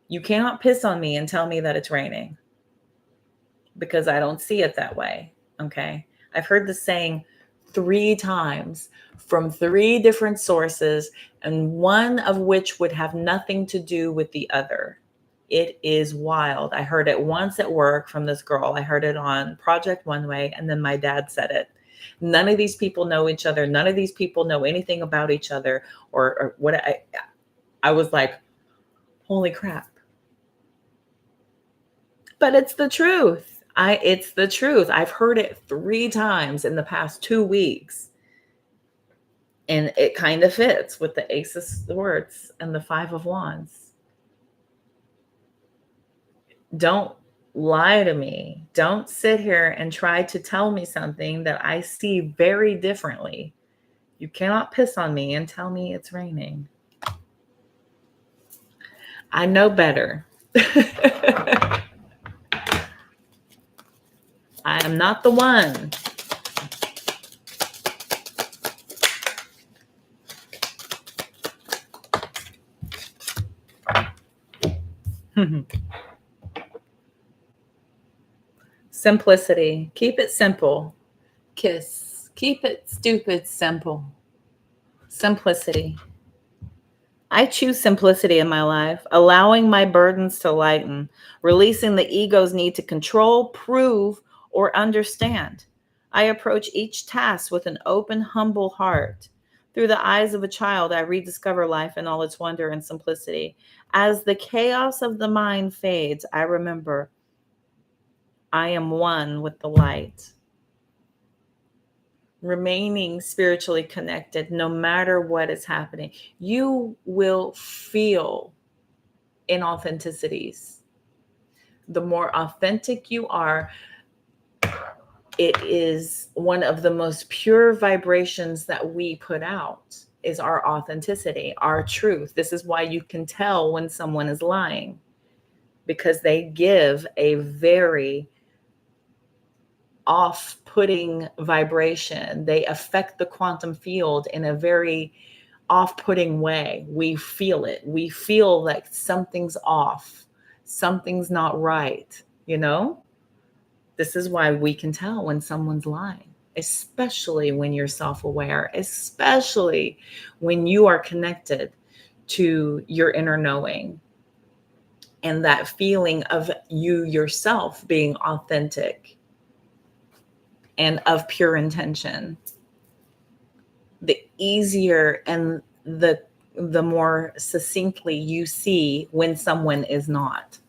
You cannot piss on me and tell me that it's raining, because I don't see it that way. Okay. I've heard the saying 3 times from 3 different sources, and one of which would have nothing to do with the other. It is wild. I heard it once at work from this girl. I heard it on Project One Way, and then my dad said it. None of these people know each other. None of these people know anything about each other, or what. I was like, holy crap. But it's the truth. It's the truth. I've heard it 3 times in the past 2 weeks. And it kind of fits with the Ace of Swords and the Five of Wands. Don't lie to me. Don't sit here and try to tell me something that I see very differently. You cannot piss on me and tell me it's raining. I know better. I am not the one. Simplicity. Keep it simple. Kiss. Keep it stupid simple. Simplicity. I choose simplicity in my life, allowing my burdens to lighten, releasing the ego's need to control, prove, or understand. I approach each task with an open, humble heart. Through the eyes of a child, I rediscover life in all its wonder and simplicity. As the chaos of the mind fades, I remember I am one with the light. Remaining spiritually connected no matter what is happening. You will feel inauthenticities. The more authentic you are, it is one of the most pure vibrations that we put out is our authenticity, our truth. This is why you can tell when someone is lying, because they give a very off-putting vibration. They affect the quantum field in a very off-putting way. We feel it. We feel like something's off. Something's not right, you know? This is why we can tell when someone's lying, especially when you're self-aware, especially when you are connected to your inner knowing and that feeling of you yourself being authentic and of pure intention. The easier and the more succinctly you see when someone is not.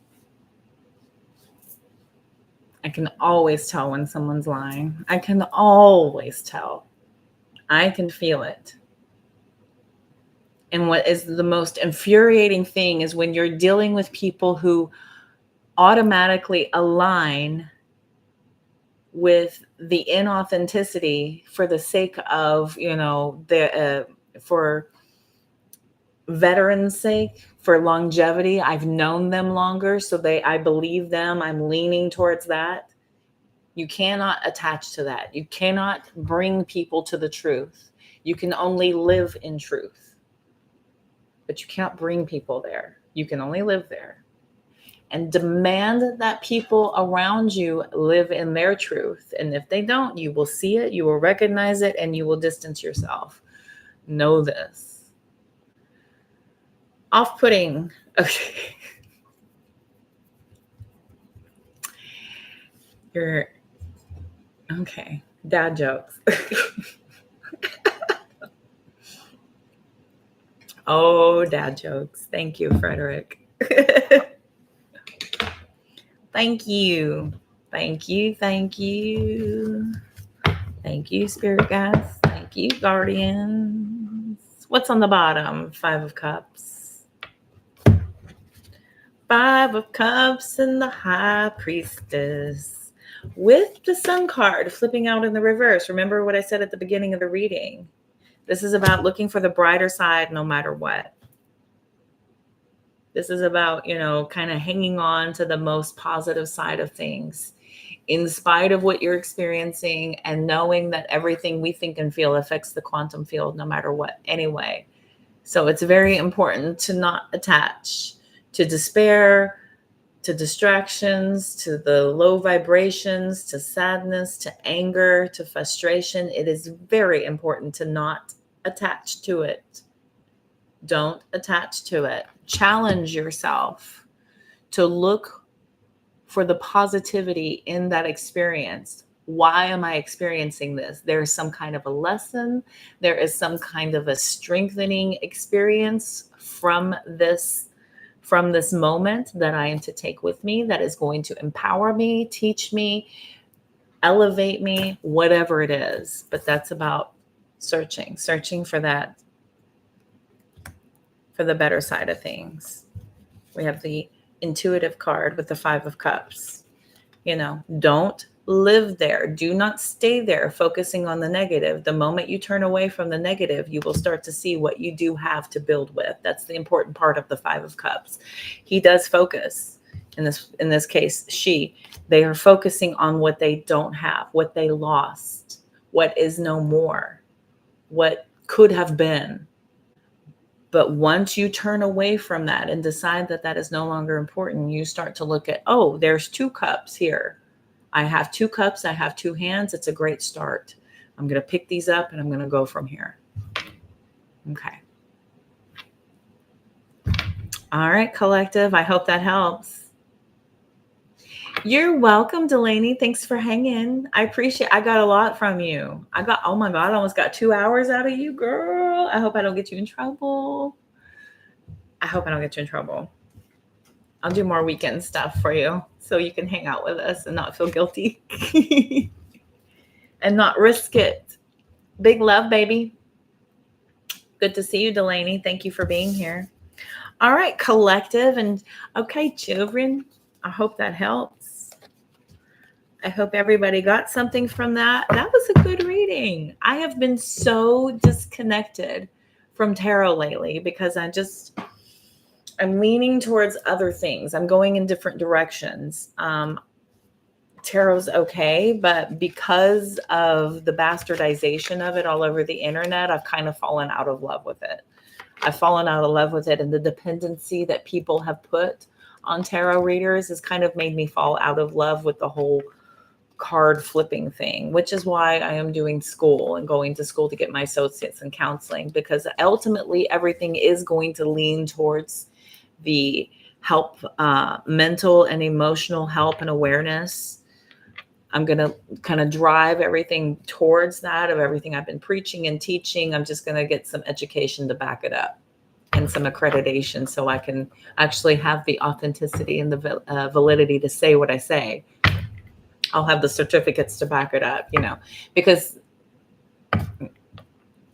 I can always tell when someone's lying. I can always tell. I can feel it. And what is the most infuriating thing is when you're dealing with people who automatically align with the inauthenticity for the sake of, for veterans' sake, for longevity. I've known them longer, so I believe them. I'm leaning towards that. You cannot attach to that. You cannot bring people to the truth. You can only live in truth, but you can't bring people there. You can only live there and demand that people around you live in their truth. And if they don't, you will see it, you will recognize it, and you will distance yourself. Know this. Off-putting. Okay. Okay. Dad jokes. Oh, dad jokes. Thank you, Frederick. Thank you. Thank you. Thank you. Thank you, spirit guides. Thank you, guardians. What's on the bottom? 5 of Cups. 5 of Cups and the High Priestess. With the Sun card flipping out in the reverse. Remember what I said at the beginning of the reading. This is about looking for the brighter side no matter what. This is about, kind of hanging on to the most positive side of things in spite of what you're experiencing, and knowing that everything we think and feel affects the quantum field no matter what anyway. So it's very important to not attach to despair, to distractions, to the low vibrations, to sadness, to anger, to frustration. It is very important to not attach to it. Don't attach to it. Challenge yourself to look for the positivity in that experience. Why am I experiencing this? There is some kind of a lesson. There is some kind of a strengthening experience from this moment that I am to take with me, that is going to empower me, teach me, elevate me, whatever it is. But that's about searching for that, for the better side of things. We have the intuitive card with the 5 of Cups. Don't live there. Do not stay there focusing on the negative. The moment you turn away from the negative, you will start to see what you do have to build with. That's the important part of the 5 of Cups. He does focus. In this case, they are focusing on what they don't have, what they lost, what is no more, what could have been. But once you turn away from that and decide that that is no longer important, you start to look at, oh, there's 2 cups here. I have 2 cups. I have 2 hands. It's a great start. I'm going to pick these up and I'm going to go from here. Okay. All right, collective. I hope that helps. You're welcome, Delaney. Thanks for hanging. I got a lot from you. Oh my God, I almost got 2 hours out of you, girl. I hope I don't get you in trouble. I'll do more weekend stuff for you so you can hang out with us and not feel guilty and not risk it. Big love, baby. Good to see you, Delaney. Thank you for being here. All right, collective. And okay, children, I hope that helps. I hope everybody got something from that. That was a good reading. I have been so disconnected from tarot lately because I'm leaning towards other things. I'm going in different directions. Tarot's okay, but because of the bastardization of it all over the internet, I've kind of fallen out of love with it. I've fallen out of love with it, and the dependency that people have put on tarot readers has kind of made me fall out of love with the whole card flipping thing, which is why I am doing school and going to school to get my associates in counseling, because ultimately everything is going to lean towards the help, mental and emotional help and awareness. I'm going to kind of drive everything towards that, of everything I've been preaching and teaching. I'm just going to get some education to back it up and some accreditation so I can actually have the authenticity and the validity to say what I say. I'll have the certificates to back it up, because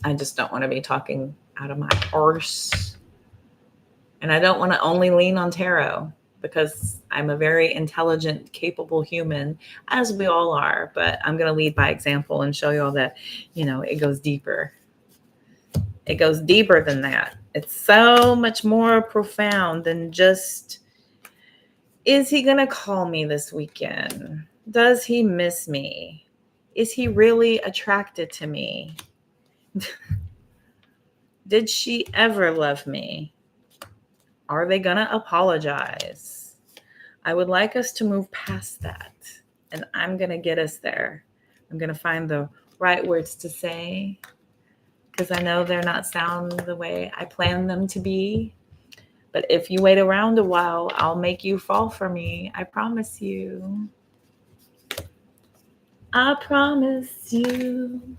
I just don't want to be talking out of my arse. And I don't want to only lean on tarot, because I'm a very intelligent, capable human, as we all are. But I'm going to lead by example and show you all that, it goes deeper. It goes deeper than that. It's so much more profound than just, is he going to call me this weekend? Does he miss me? Is he really attracted to me? Did she ever love me? Are they going to apologize? I would like us to move past that. And I'm going to get us there. I'm going to find the right words to say, because I know they're not sound the way I planned them to be. But if you wait around a while, I'll make you fall for me. I promise you. I promise you.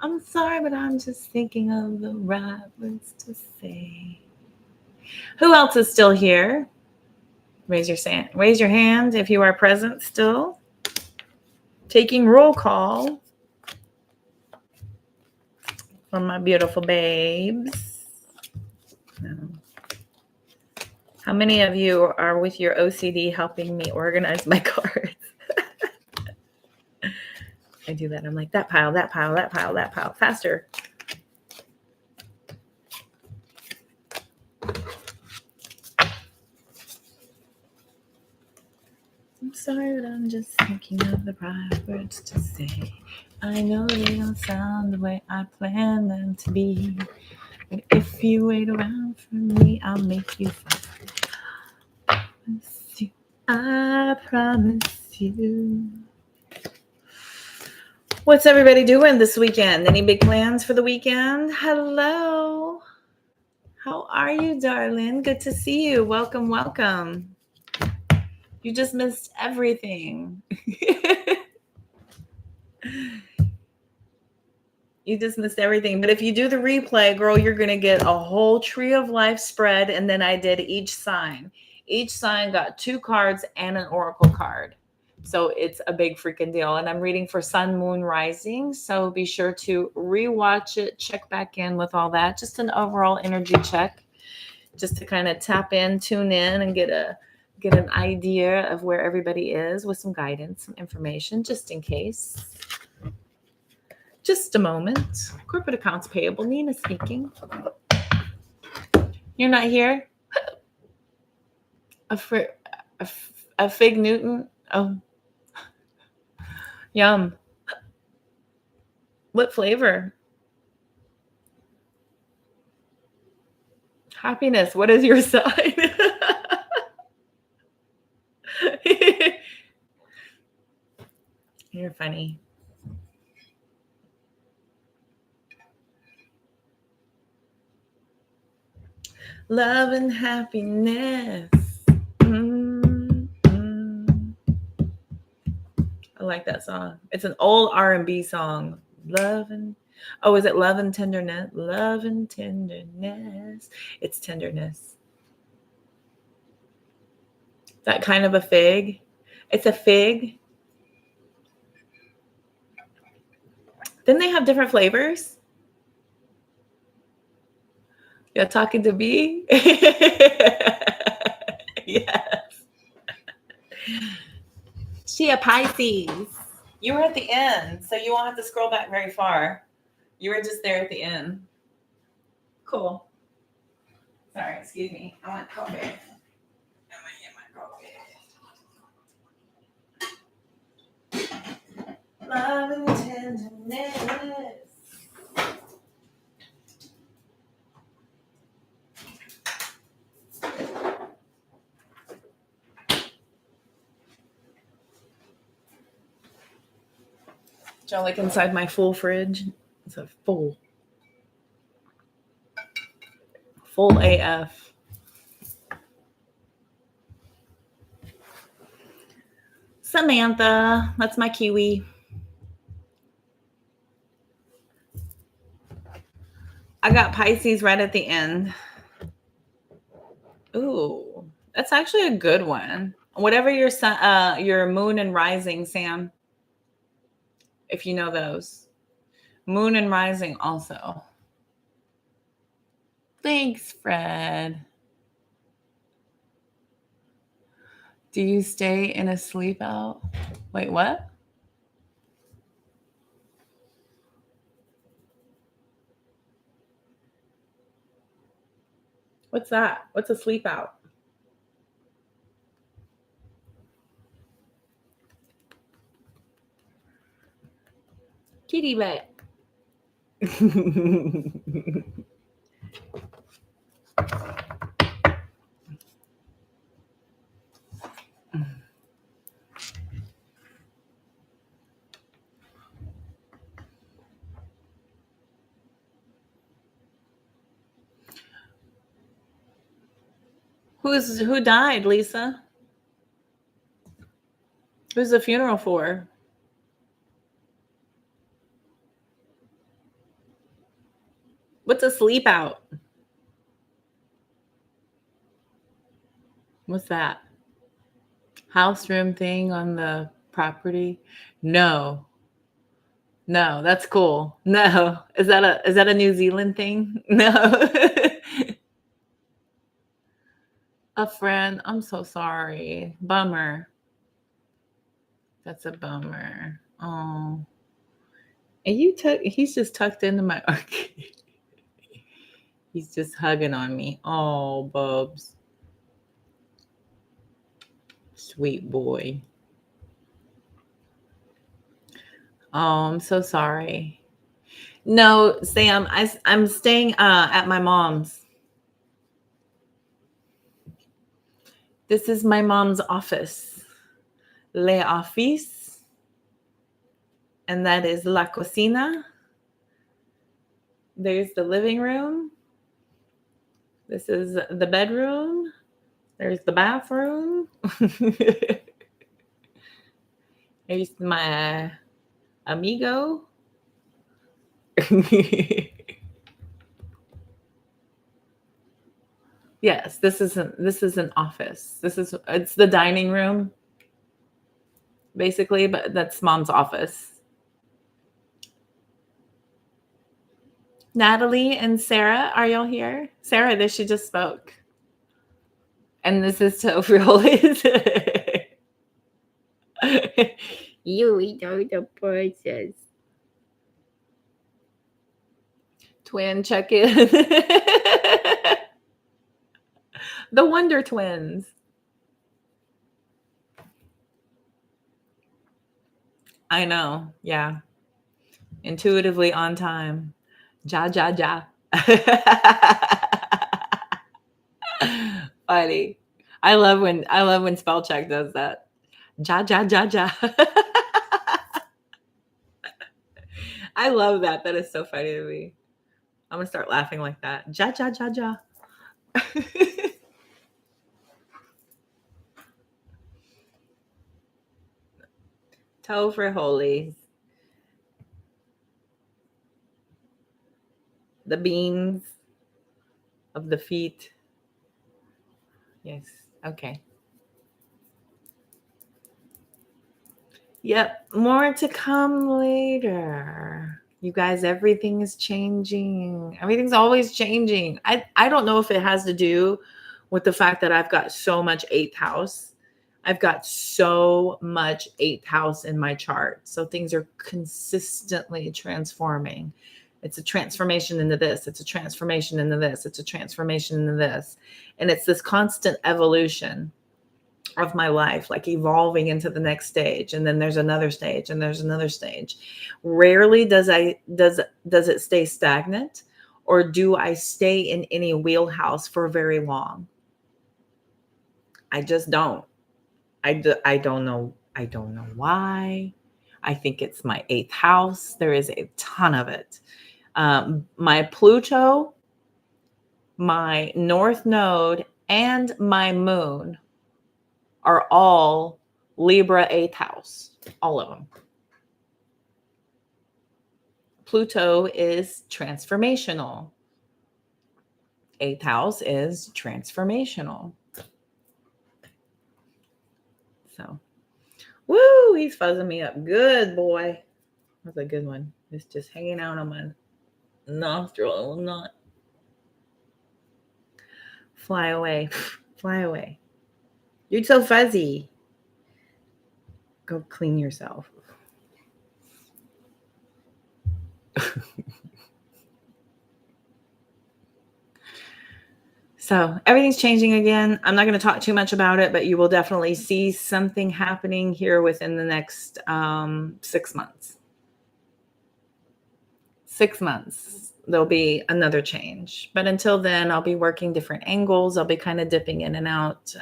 I'm sorry, but I'm just thinking of the right words to say. Who else is still here? Raise your hand if you are present still. Taking roll call from my beautiful babes. No. How many of you are with your OCD helping me organize my cards? I do that. I'm like, that pile, that pile, that pile, that pile. Faster. I'm sorry, but I'm just thinking of the right words to say. I know they don't sound the way I planned them to be. But if you wait around for me, I'll make you fall. I promise you. What's everybody doing this weekend? Any big plans for the weekend? Hello. How are you, darling? Good to see you. Welcome, welcome. You just missed everything. You just missed everything. But if you do the replay, girl, you're going to get a whole Tree of Life spread. And then I did each sign. Each sign got 2 cards and an oracle card. So it's a big freaking deal. And I'm reading for Sun, Moon, Rising. So be sure to rewatch it. Check back in with all that. Just an overall energy check. Just to kind of tap in, tune in, and get an idea of where everybody is with some guidance, some information, just in case. Just a moment. Corporate accounts payable. Nina speaking. You're not here? A Fig Newton? Oh. Yum. What flavor? Happiness. What is your sign? You're funny. Love and happiness. I like that song. It's an old R&B song. Is it Love and Tenderness? Love and Tenderness. It's tenderness. That kind of a fig. It's a fig. Didn't they have different flavors? You're talking to me? Yes. She a Pisces. You were at the end, so you won't have to scroll back very far. You were just there at the end. Cool. Sorry, excuse me. I want coffee. I'm gonna get my coffee. Love and tenderness. Do y'all like inside my full fridge? It's a full AF. Samantha, that's my kiwi. I got Pisces right at the end. Ooh, that's actually a good one. Whatever your sun, your moon and rising, Sam, if you know those. Moon and rising also. Thanks, Fred. Do you stay in a sleep out? Wait, what? What's that? What's a sleep out? Kitty butt. Who died, Lisa? Who's the funeral for? What's a sleep out? What's that? House room thing on the property? No, that's cool. No, is that a New Zealand thing? No. A friend. I'm so sorry. Bummer. That's a bummer. Oh. And he's just tucked into my arcade. He's just hugging on me. Oh, Bubs. Sweet boy. Oh, I'm so sorry. No, Sam, I'm staying at my mom's. This is my mom's office. Le office. And that is la cocina. There's the living room. This is the bedroom. There's the bathroom. There's my amigo. Yes, this is an office. It's the dining room, basically, but that's mom's office. Natalie and Sarah, are y'all here? Sarah, this she just spoke. And this is to Friolis. You eat all the process. Twin check-in. The Wonder Twins. I know. Yeah. Intuitively on time. Ja. Funny. I love when spell check does that. Ja. I love that. That is so funny to me. I'm gonna start laughing like that. Ja. Toe for holies. The beans of the feet. Yes. Okay. Yep. More to come later. You guys, everything is changing. Everything's always changing. I don't know if it has to do with the fact that I've got so much eighth house. I've got so much eighth house in my chart. So things are consistently transforming. It's a transformation into this. It's a transformation into this. It's a transformation into this. And it's this constant evolution of my life, like evolving into the next stage, and then there's another stage, and there's another stage. Rarely does it stay stagnant, or do I stay in any wheelhouse for very long. I just don't. I don't know. I don't know why. I think it's my eighth house. There is a ton of it. My Pluto, my North Node, and my Moon are all Libra eighth house, all of them. Pluto is transformational. Eighth house is transformational. So, woo, he's fuzzing me up. Good boy. That's a good one. It's just hanging out on my nostril. I will not fly away. Fly away. You're so fuzzy. Go clean yourself. So everything's changing again. I'm not going to talk too much about it, but you will definitely see something happening here within the next 6 months. 6 months, there'll be another change. But until then, I'll be working different angles. I'll be kind of dipping in and out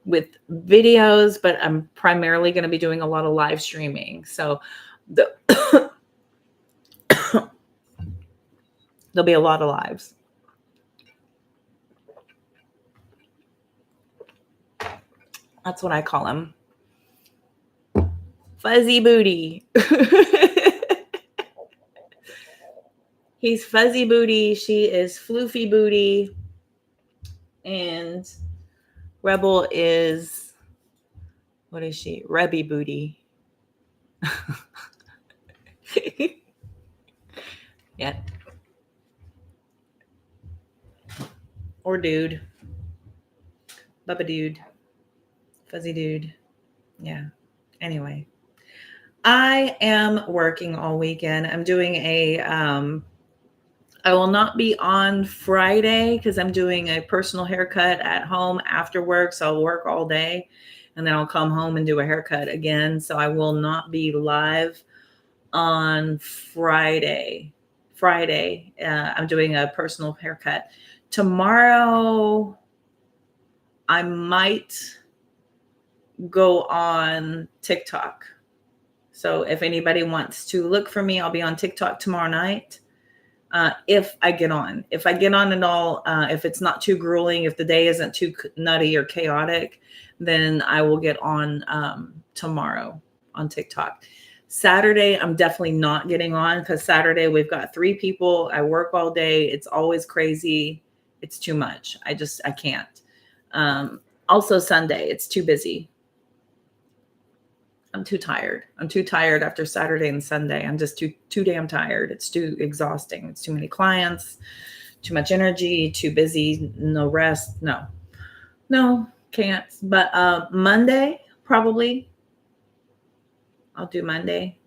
with videos, but I'm primarily going to be doing a lot of live streaming. So there'll be a lot of lives. That's what I call him. Fuzzy booty. He's fuzzy booty. She is floofy booty. And Rebel is, what is she? Rebby booty. Yeah. Or dude. Bubba dude. Fuzzy dude. Yeah. Anyway, I am working all weekend. I'm doing I will not be on Friday because I'm doing a personal haircut at home after work. So I'll work all day and then I'll come home and do a haircut again. So I will not be live on Friday. I'm doing a personal haircut. Tomorrow, I might go on TikTok. So if anybody wants to look for me, I'll be on TikTok tomorrow night. If I get on at all, if it's not too grueling, if the day isn't too nutty or chaotic, then I will get on tomorrow on TikTok. Saturday, I'm definitely not getting on because Saturday we've got 3 people. I work all day. It's always crazy. It's too much. I can't. Also Sunday, it's too busy. I'm too tired. I'm too tired after Saturday and Sunday. I'm just too damn tired. It's too exhausting. It's too many clients, too much energy, too busy, no rest. No, can't. But Monday, probably. I'll do Monday.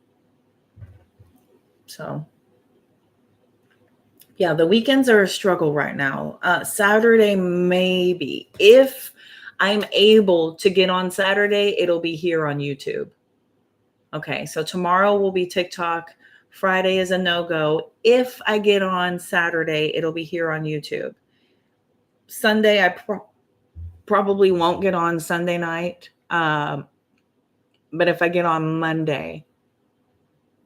So, yeah, the weekends are a struggle right now. Saturday, maybe. If I'm able to get on Saturday, it'll be here on YouTube. Okay, so tomorrow will be TikTok. Friday is a no-go. If I get on Saturday, it'll be here on YouTube. Sunday, I probably won't get on Sunday night. But if I get on Monday,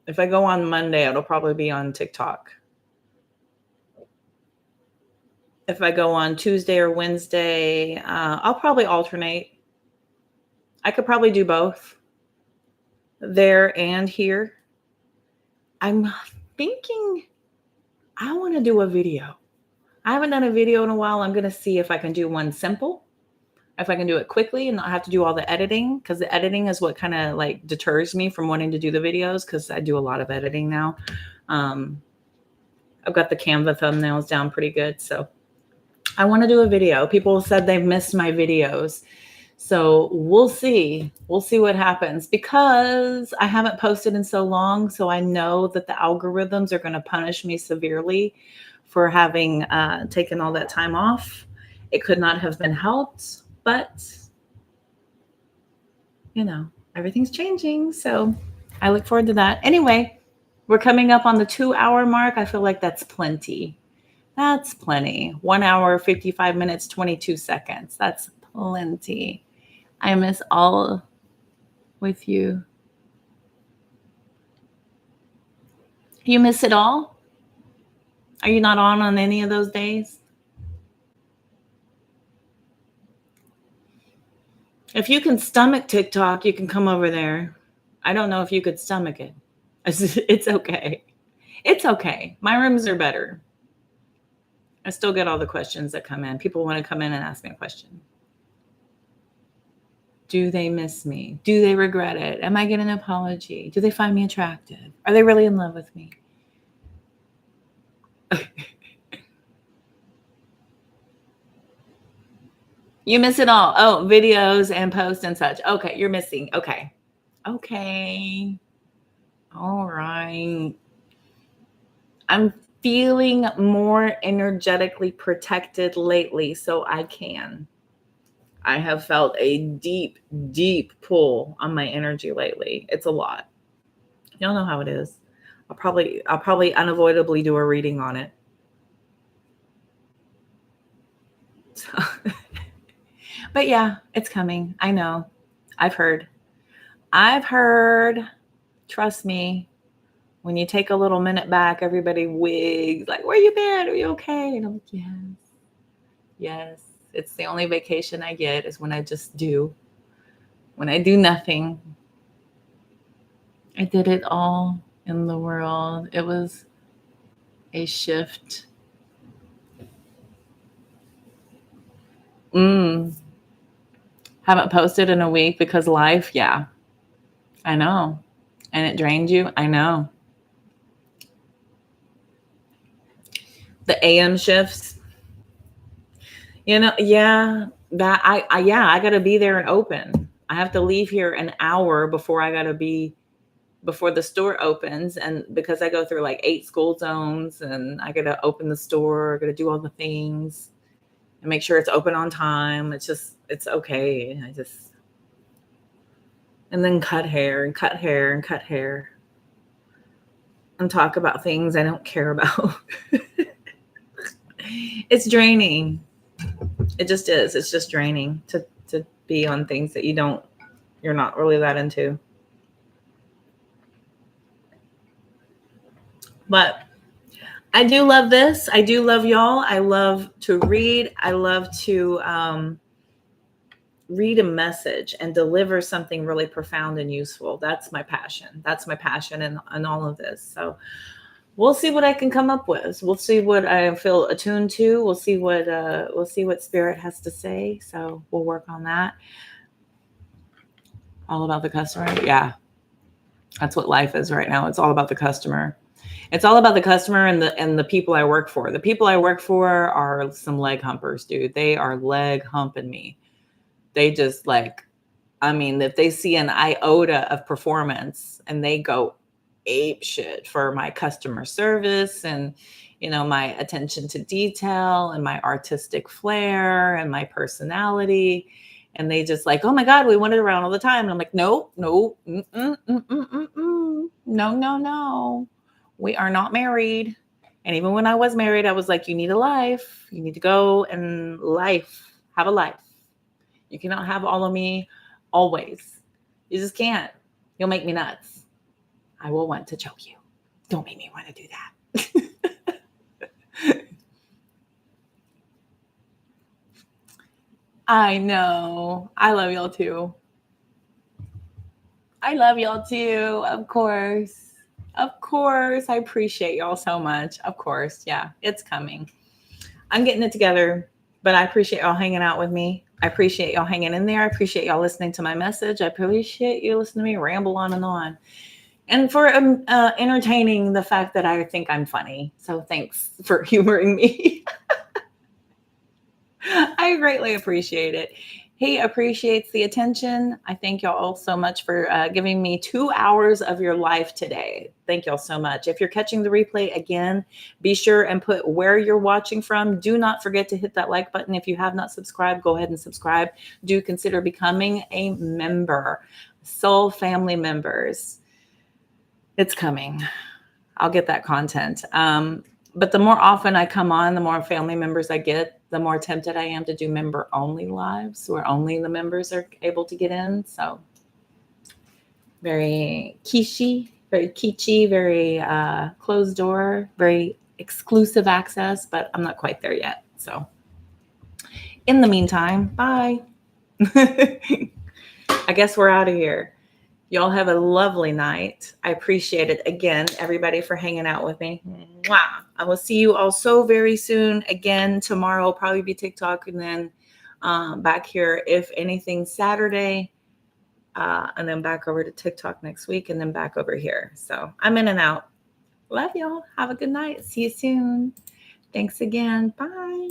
if I go on Monday, it'll probably be on TikTok. If I go on Tuesday or Wednesday, I'll probably alternate. I could probably do both, there and here. I'm thinking I want to do a video. I haven't done a video in a while. I'm going to see if I can do one simple if I can do it quickly and not have to do all the editing, because the editing is what kind of like deters me from wanting to do the videos, because I do a lot of editing now. I've got the Canva thumbnails down pretty good. So I want to do a video. People said they've missed my videos. So we'll see. We'll see what happens, because I haven't posted in so long. So I know that the algorithms are going to punish me severely for having taken all that time off. It could not have been helped, but you know, everything's changing. So I look forward to that. Anyway, we're coming up on the 2-hour mark. I feel like that's plenty. That's plenty. 1 hour, 55 minutes, 22 seconds. That's plenty. I miss all with you. You miss it all? Are you not on any of those days? If you can stomach TikTok, you can come over there. I don't know if you could stomach it. It's okay. It's okay. My rooms are better. I still get all the questions that come in. People want to come in and ask me a question. Do they miss me? Do they regret it? Am I getting an apology? Do they find me attractive? Are they really in love with me? You miss it all. Oh, videos and posts and such. Okay, you're missing. Okay. Okay. All right. I'm feeling more energetically protected lately, so I can. I have felt a deep, deep pull on my energy lately. It's a lot. Y'all know how it is. I'll probably unavoidably do a reading on it. So, but yeah, it's coming. I know. I've heard. Trust me. When you take a little minute back, everybody wigs like, where you been? Are you okay? And I'm like, yes. Yes. It's the only vacation I get is when I just do. When I do nothing. I did it all in the world. It was a shift. Haven't posted in a week because life, yeah. I know. And it drained you. I know. The AM shifts. You know, yeah, that I got to be there and open. I have to leave here an hour before before the store opens, and because I go through like 8 school zones, and I got to open the store, I got to do all the things and make sure it's open on time. It's okay. And then cut hair and cut hair and cut hair and talk about things I don't care about. It's draining. It just is. It's just draining to be on things that you're not really that into. But I do love this. I do love y'all. I love to read. I love to read a message and deliver something really profound and useful. That's my passion. That's my passion in all of this. So we'll see what I can come up with. We'll see what I feel attuned to. We'll see what spirit has to say. So we'll work on that. All about the customer. Yeah. That's what life is right now. It's all about the customer. It's all about the customer and the people I work for. The people I work for are some leg humpers, dude. They are leg humping me. They just if they see an iota of performance and they go ape shit for my customer service and, my attention to detail and my artistic flair and my personality. And they just like, oh my God, we want it around all the time. And I'm like, no, no, no. We are not married. And even when I was married, I was like, you need a life. You need to go and have a life. You cannot have all of me always. You just can't. You'll make me nuts. I will want to choke you. Don't make me want to do that. I know. I love y'all too. Of course. Of course. I appreciate y'all so much. Of course. Yeah, it's coming. I'm getting it together, but I appreciate y'all hanging out with me. I appreciate y'all hanging in there. I appreciate y'all listening to my message. I appreciate you listening to me ramble on and on. And for entertaining the fact that I think I'm funny. So thanks for humoring me. I greatly appreciate it. He appreciates the attention. I thank y'all all so much for giving me 2 hours of your life today. Thank y'all so much. If you're catching the replay again, be sure and put where you're watching from. Do not forget to hit that like button. If you have not subscribed, go ahead and subscribe. Do consider becoming a member. Soul family members. It's coming. I'll get that content. But the more often I come on, the more family members I get, the more tempted I am to do member only lives where only the members are able to get in. So very kitschy, very closed door, very exclusive access, but I'm not quite there yet. So in the meantime, bye. I guess we're out of here. Y'all have a lovely night. I appreciate it again, everybody, for hanging out with me. Mwah. I will see you all so very soon. Again, tomorrow will probably be TikTok, and then back here, if anything, Saturday, and then back over to TikTok next week, and then back over here. So I'm in and out. Love y'all. Have a good night. See you soon. Thanks again. Bye.